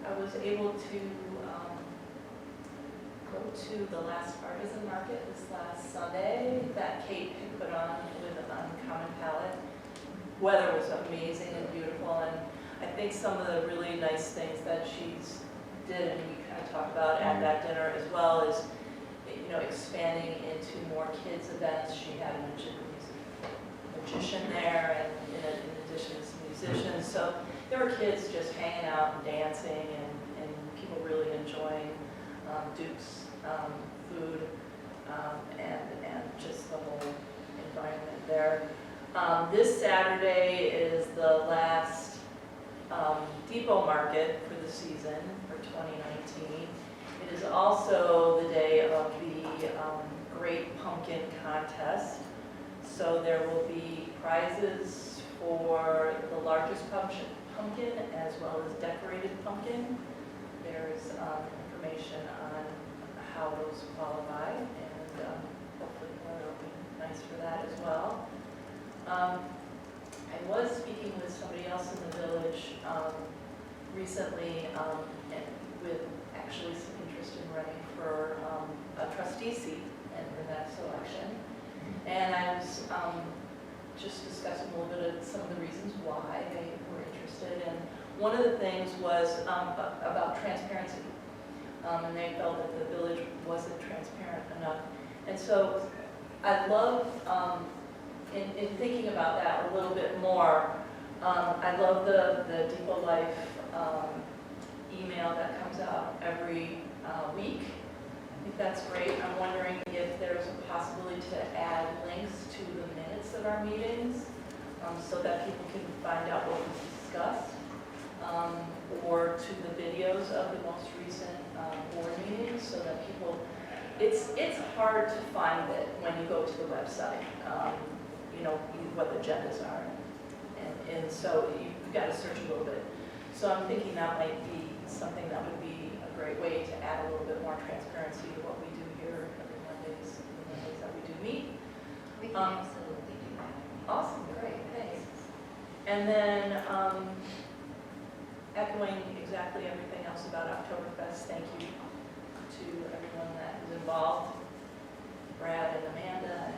I was able to go to the last artisan market this last Sunday that Kate had put on with Uncommon Palette. Weather was amazing and beautiful, and I think some of the really nice things that she's did, and we kind of talked about at that dinner as well, is expanding into more kids events. She had a magician there, and in addition to some musicians. So there were kids just hanging out and dancing, and people really enjoying Duke's food and just the whole environment there. This Saturday is the last depot market for the season for 2019. It is also the day of the Great Pumpkin Contest. So there will be prizes for the largest pumpkin as well as decorated pumpkin. There's information on how those qualify, and hopefully the weather will be nice for that as well. I was speaking with somebody else in the village recently, and with actually some interest in running for a trustee seat and for that selection. And I was just discussing a little bit of some of the reasons why they were interested. And one of the things was about transparency. And they felt that the village wasn't transparent enough. And so I love, in thinking about that a little bit more, I love the Depot Life email that comes out every week. I think that's great. I'm wondering if there's a possibility to add links to the minutes of our meetings so that people can find out what was discussed. or to the videos of the most recent board meetings so that people, it's hard to find it when you go to the website, you know, what the agendas are. And so you've got to search a little bit. So I'm thinking that might be something that would be a great way to add a little bit more transparency to what we do here every Mondays, the Mondays that we do meet. We can absolutely do that. Awesome, great, thanks. And then echoing exactly everything else about Oktoberfest, thank you to everyone that is involved, Brad and Amanda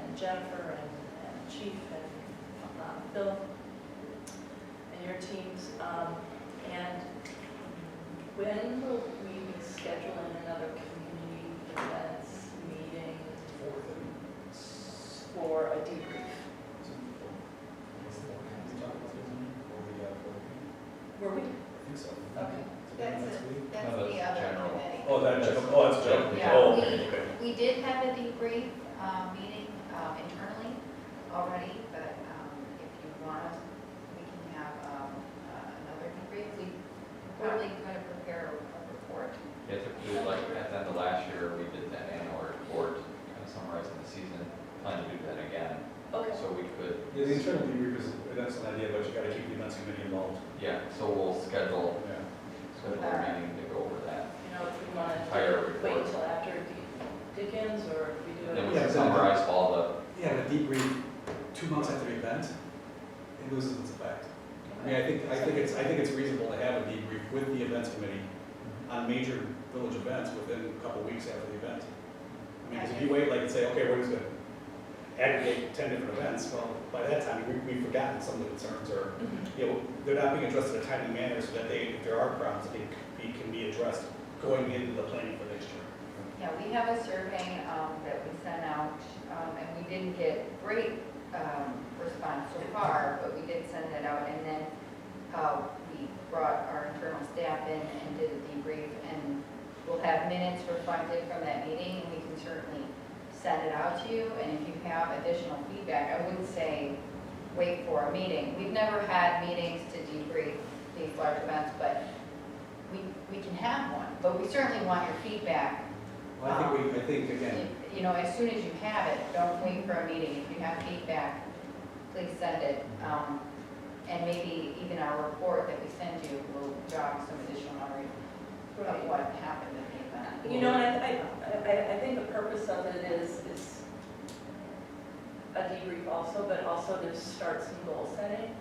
and Jennifer and Chief and Phil and your teams. And when will we be scheduling another community events meeting for a debrief? Were we? I think so. Okay. That's the other committee. Oh, that's general. Yeah, Oh, okay. we did have a debrief meeting internally already, but if you want, we can have another debrief. We probably going to prepare a report. Yeah, typically, like at the end of last year, we did that annual report, kind of summarizing the season, plan to do that again. Okay. So we could, Yeah, the internal debrief is, that's an idea, but you gotta keep the events committee involved. yeah, so we'll schedule Yeah. a meeting to go over that. You know, if we want Entire to wait report. until after Dickens, or if we do And then it. we Yeah, can summarize all the, Yeah, the debrief 2 months after the event, it loses its effect. I mean, I think it's reasonable to have a debrief with the events committee on major village events within a couple weeks after the event. I mean, 'cause if you wait, like, and say, okay, we're just gonna aggregate 10 different events, well, by that time, we've forgotten some of the concerns, or, you know, they're not being addressed in a timely manner, so that if there are problems, they can be addressed going into the planning for next year. Yeah, we have a survey that we sent out, and we didn't get great response so far, but we did send it out, and then we brought our internal staff in and did a debrief, and we'll have minutes reflected from that meeting, and we can certainly send it out to you, and if you have additional feedback, I wouldn't say wait for a meeting. We've never had meetings to debrief these large events, but we can have one, but we certainly want your feedback. Well, I think, again, You know, as soon as you have it, don't wait for a meeting. If you have feedback, please send it. And maybe even our report that we send you will jog some additional memory of what happened at the event. You know, and I think the purpose of it is a debrief also, but also to start some goal setting.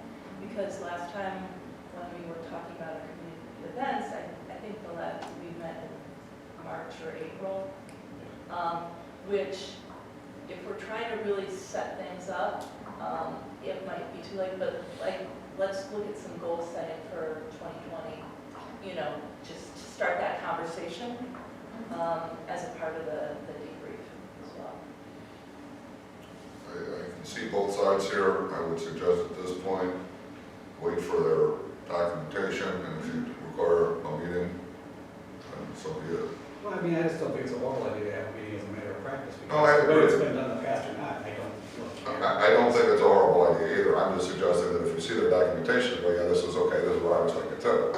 Because last time when we were talking about our community events, I think the last, we met in March or April, which if we're trying to really set things up, it might be too late, but like, let's look at some goal setting for 2020, you know, just to start that conversation as a part of the debrief as well. I can see both sides here. I would suggest at this point, wait for their documentation, and if you require a meeting, then so be it. well, I mean, I just don't think it's a horrible idea to have a meeting as a matter of practice. No, I because whether it's agree. been done in the past or not, I don't. I don't think it's a horrible idea either. I'm just suggesting that if you see their documentation, well, yeah, this is okay, this is what I was thinking too,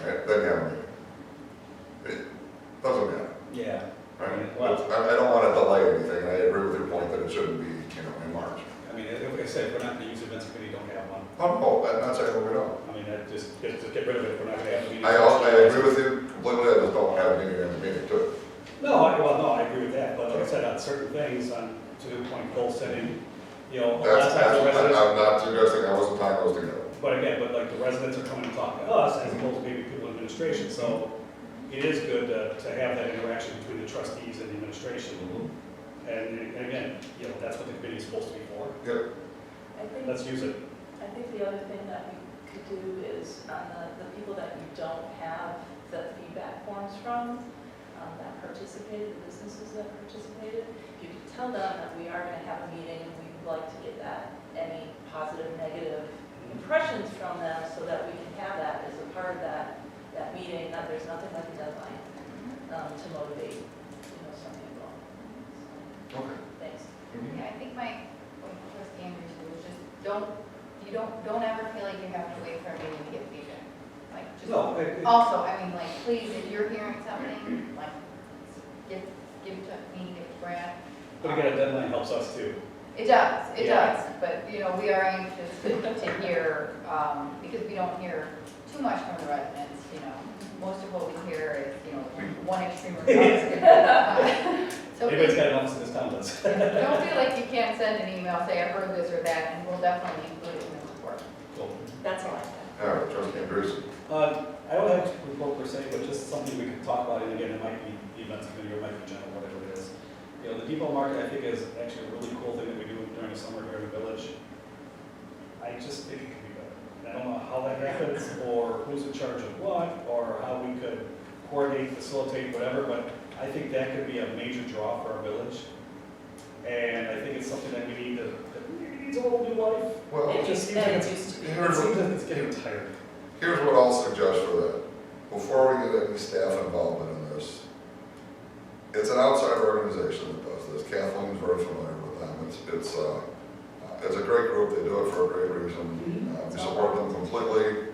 right? Then you have a meeting. It doesn't matter, Yeah. right? Well, I don't want to delay anything, and I agree with your point that it shouldn't be, in March. I mean, like I said, if we're not going to use events committee, don't have one. Oh, I'm not saying we don't. I mean, just get rid of it if we're not going to have a meeting. I agree with you completely, I just don't have a meeting in the meeting too. No, I agree with that, but like I said, on certain things, to the point, goal setting, you know, a lot of times the residents, I'm not suggesting I wasn't tying those together. but again, like the residents are coming to talk to us as opposed to maybe people in administration, so it is good to have that interaction between the trustees and the administration. And again, you know, that's what the committee is supposed to be for. Yep. Let's use it. I think the other thing that we could do is on the people that you don't have the feedback forms from, that participated, the businesses that participated, you could tell them that we are going to have a meeting and we would like to get any positive, negative impressions from them so that we can have that as a part of that meeting, that there's nothing like a deadline to motivate, some people. Okay. Thanks. Yeah, I think my point to Trustee Andrews was just don't ever feel like you have to wait for a meeting to get feedback. like, just, No, also, I mean, like, please, if you're hearing something, like, give it to me, give it to Brad. but again, a deadline helps us too. It does, it Yeah. does, but, you know, we are anxious to hear, because we don't hear too much from the residents, you know. Most of what we hear is, you know, one extreme or the So Anybody's got an office in this town does. don't feel like you can't send an email, say, I heard this or that, and we'll definitely include it in the report. Cool. That's all I have. All right, trustee Andrews. I don't have a report per se, but just something we could talk about, and again, it might be the events committee or it might be general, whatever it is. You know, the depot market, I think, is actually a really cool thing that we do during the summer here in the village. I just think it could be better. I don't know how that happens, or who's in charge of what, or how we could coordinate, facilitate, whatever, but I think that could be a major draw for our village. And I think it's something that we need to, that maybe needs a whole new life. Well, It just seems like And it's, it's used to be. it seems like it's getting tired. here's what I'll suggest for that. Before we get any staff involvement in this, it's an outside organization that does this. Kathleen's very familiar with them. It's a great group. They do it for a great reason. We support them completely.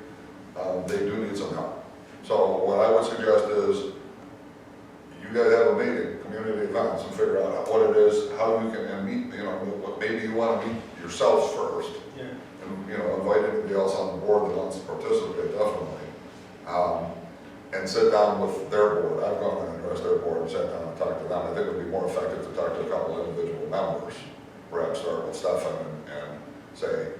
They do need some help. So what I would suggest is you guys have a meeting, community events, and figure out what it is, how you can, and meet, you know, maybe you want to meet yourselves first. Yeah. And, you know, invite anybody else on the board that wants to participate, definitely. And sit down with their board. I've gone and addressed their board and sat down and talked to them. I think it would be more effective to talk to a couple of individual members. Perhaps start with Stefan and say,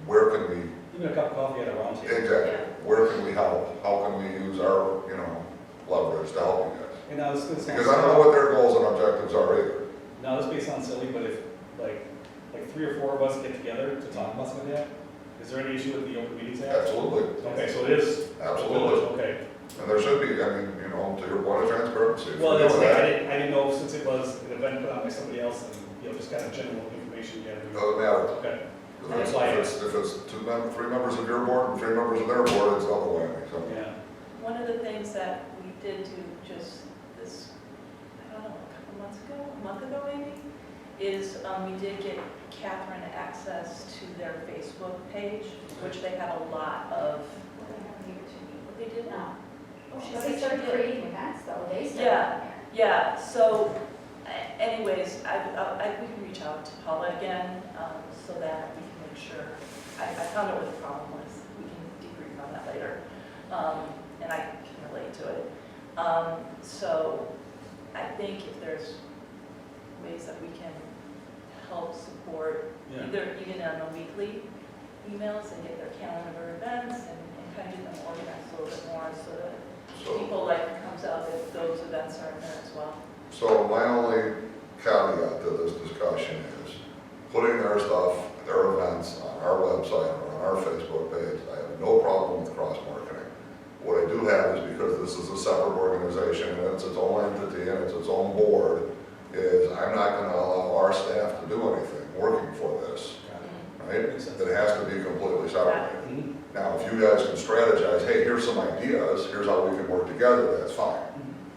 where can we, Even a cup of coffee at a round table. exactly, where can we help? How can we use our, you know, leverage to help you guys? And now this is Because I don't know what their goals and objectives are either. Now this may sound silly, but if like 3 or 4 of us get together to talk about something like that, is there any issue with the Open Meetings Act? Absolutely, Okay, so it is. absolutely. Okay. And there should be, I mean, you know, to your point of transparency. if Well, you're that's, doing that, I didn't know since it was an event put on by somebody else and, you know, just kind of general information gathering. Doesn't matter. Okay. If it's 3 members of your board and 3 members of their board, it's double whammy, so. Yeah. One of the things that we did do just this, I don't know, a couple months ago, a month ago maybe, is we did get Catherine access to their Facebook page, which they had a lot of, what they did now. Oh, she They said started she did. creating events though, they started. Yeah. Yeah, so anyways, we can reach out to Paula again, so that we can make sure, I found out what the problem was, we can debrief on that later, and I can relate to it. So I think if there's ways that we can help support, Yeah. either even on the weekly emails and get their calendar events and kind of get them organized a little bit more so that So, people like comes out if those events are in there as well. so my only caveat to this discussion is putting their stuff, their events on our website or on our Facebook page. I have no problem with cross-marketing. What I do have is because this is a separate organization and it's its own entity and it's its own board, is I'm not gonna allow our staff to do anything working for this, right? Makes sense. It has to be completely separated. Mhm. Now, if you guys can strategize, hey, here's some ideas, here's how we can work together, that's fine.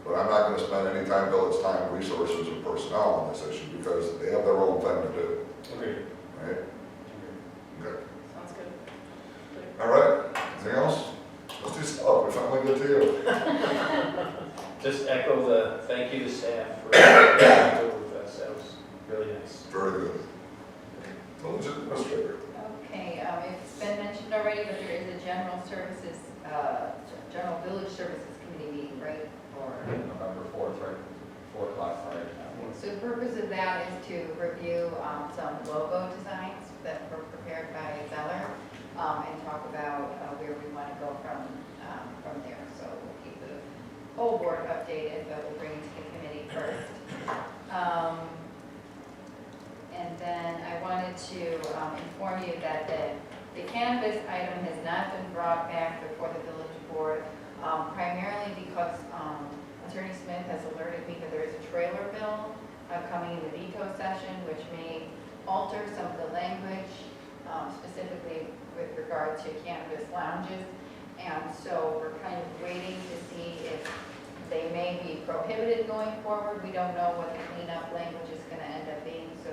But I'm not gonna spend any time, village time, resources, or personnel on this issue because they have their own thing to do, Agreed. right? Okay. Sounds good. All right, anything else? Let's do stuff, we finally get to you. Just echo the thank you to staff for working with us, that was really nice. Very good. Village administrator. Okay, it's been mentioned already, but there is a general services, general village services committee meeting, right? Or, November 4th, right, 4 o'clock, right? so the purpose of that is to review some logo designs that were prepared by Zeller, and talk about where we want to go from there. So we'll keep the whole board updated, but we'll bring it to the committee first. And then I wanted to inform you that the cannabis item has not been brought back before the village board, primarily because Attorney Smith has alerted me that there is a trailer bill coming in the veto session, which may alter some of the language, specifically with regard to cannabis lounges. And so we're kind of waiting to see if they may be prohibited going forward. We don't know what the cleanup language is going to end up being, so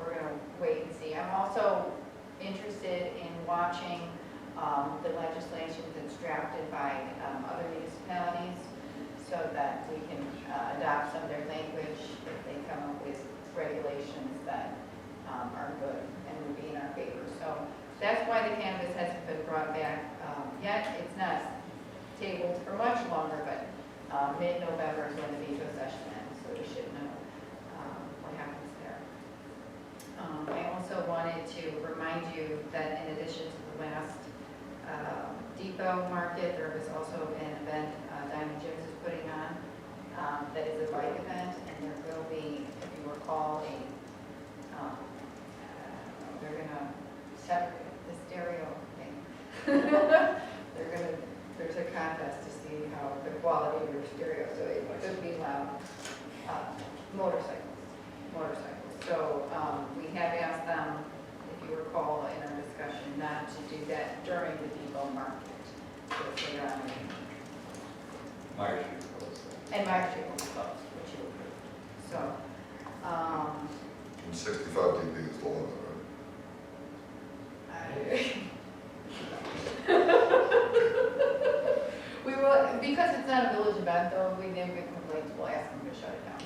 we're going to wait and see. I'm also interested in watching the legislation that's drafted by other municipalities so that we can adopt some of their language if they come up with regulations that are good and would be in our favor. So that's why the cannabis hasn't been brought back yet. It's not tabled for much longer, but mid-November is when the veto session ends, so we should know what happens there. I also wanted to remind you that in addition to the last Depot Market, there was also an event Diamond Jim's is putting on that is a bike event, and there will be, if you recall, they're gonna separate the stereo thing. There's a contest to see how the quality of your stereo, so it could be loud. Motorcycles. So we have asked them, if you recall in our discussion, not to do that during the Depot Market. So if they're on Myers Street closed. and Myers Street will be closed, which you approved. So, And 65 dB is the limit, we will, because it's not a village event though, we never get complaints, we'll ask them to shut it down.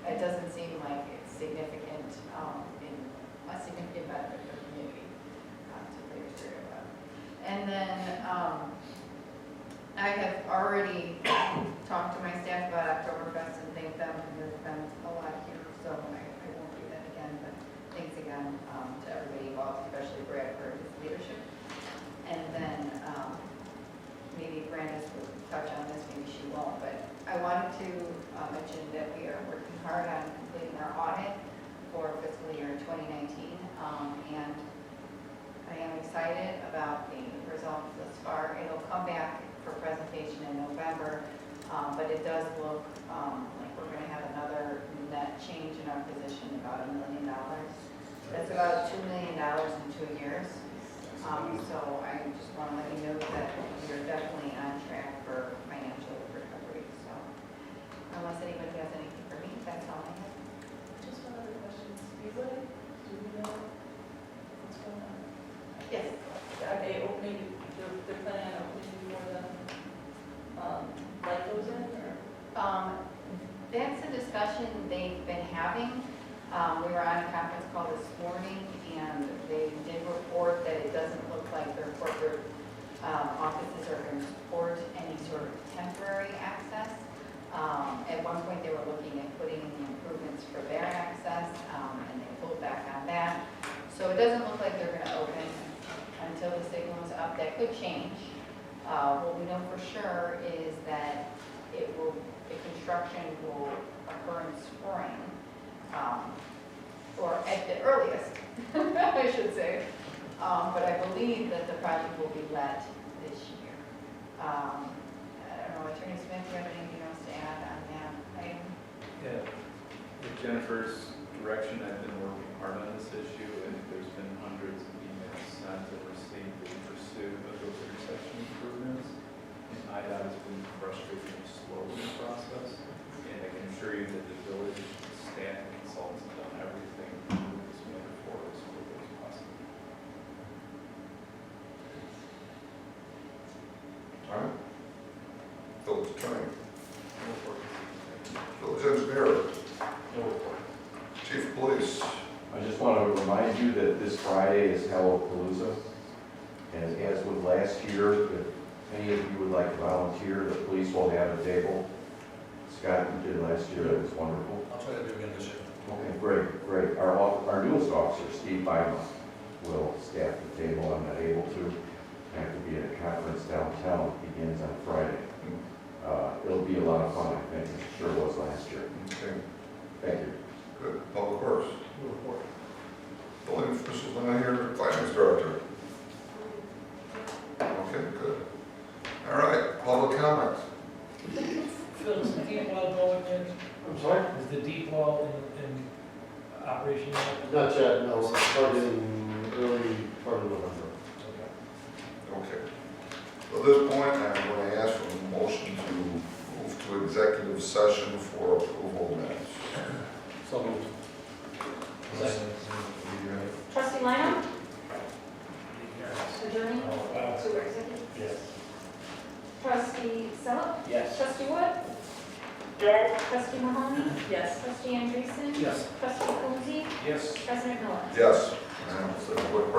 It doesn't seem like it's significant, a significant benefit for the community, to play your stereo about. And then, I have already talked to my staff about Oktoberfest and thanked them, and there's been a lot here, so I won't do that again, but thanks again, to everybody involved, especially Brad for his leadership. And then, maybe Brandis will touch on this, maybe she won't, but I wanted to mention that we are working hard on completing our audit for fiscal year 2019, and I am excited about the results thus far. It'll come back for presentation in November, but it does look like we're going to have another net change in our position, about $1 million. That's about $2 million in 2 years. So I just want to let you know that we are definitely on track for financial recovery. So unless anybody has anything for me, that's all I have. Just one other question. Speedway, do we know what's going on? Yes. Are they opening, they're planning on opening more than light goes in, or? That's a discussion they've been having. We were on a conference call this morning, and they did report that it doesn't look like their corporate offices are going to support any sort of temporary access. At one point, they were looking at putting in improvements for their access, and they pulled back on that. So it doesn't look like they're going to open until the signal is up. That could change. What we know for sure is that the construction will occur in spring. Or at the earliest, I should say. But I believe that the project will be let this year. I don't know, Attorney Smith, do you have anything else to add on that item? Yeah, with Jennifer's direction, I've been working hard on this issue, and there's been hundreds of emails sent and received in pursuit of those intersection improvements. And IDOT has been frustratingly slow in the process, and I can assure you that the village staff and consultants have done everything to move this matter forward as quickly as possible. All right. Village attorney, No report this evening. village engineer, No report. chief of police. I just want to remind you that this Friday is Halloween. And as with last year, if any of you would like to volunteer, the police will have a table. Scott, you did last year, that was wonderful. I'll try to do again this year. Okay, great. Our newest officer, Steve Bima, will staff the table. I'm not able to. I have to be at a conference downtown. It begins on Friday. It'll be a lot of fun, I think. It sure was last year. Okay, Thank you. good. Public Works. No report. Building officials not here, finance director. Okay, good. All right, public comment. Phil, is the deep well going in? I'm sorry? Is the deep well in operation yet? Not yet, no, we're starting early part of November. Okay. So at this point, I'm going to ask for a motion to move to executive session for approval of minutes. So moved. Trustee Lina? Adjourning? Oh, wow. Sella? Yes. Trustee Wood? Yes. Trustee Mahoney? Yes. Trustee Andreessen? Yes. Trustee Coonsey? Yes. President Miller? Yes. And so, quick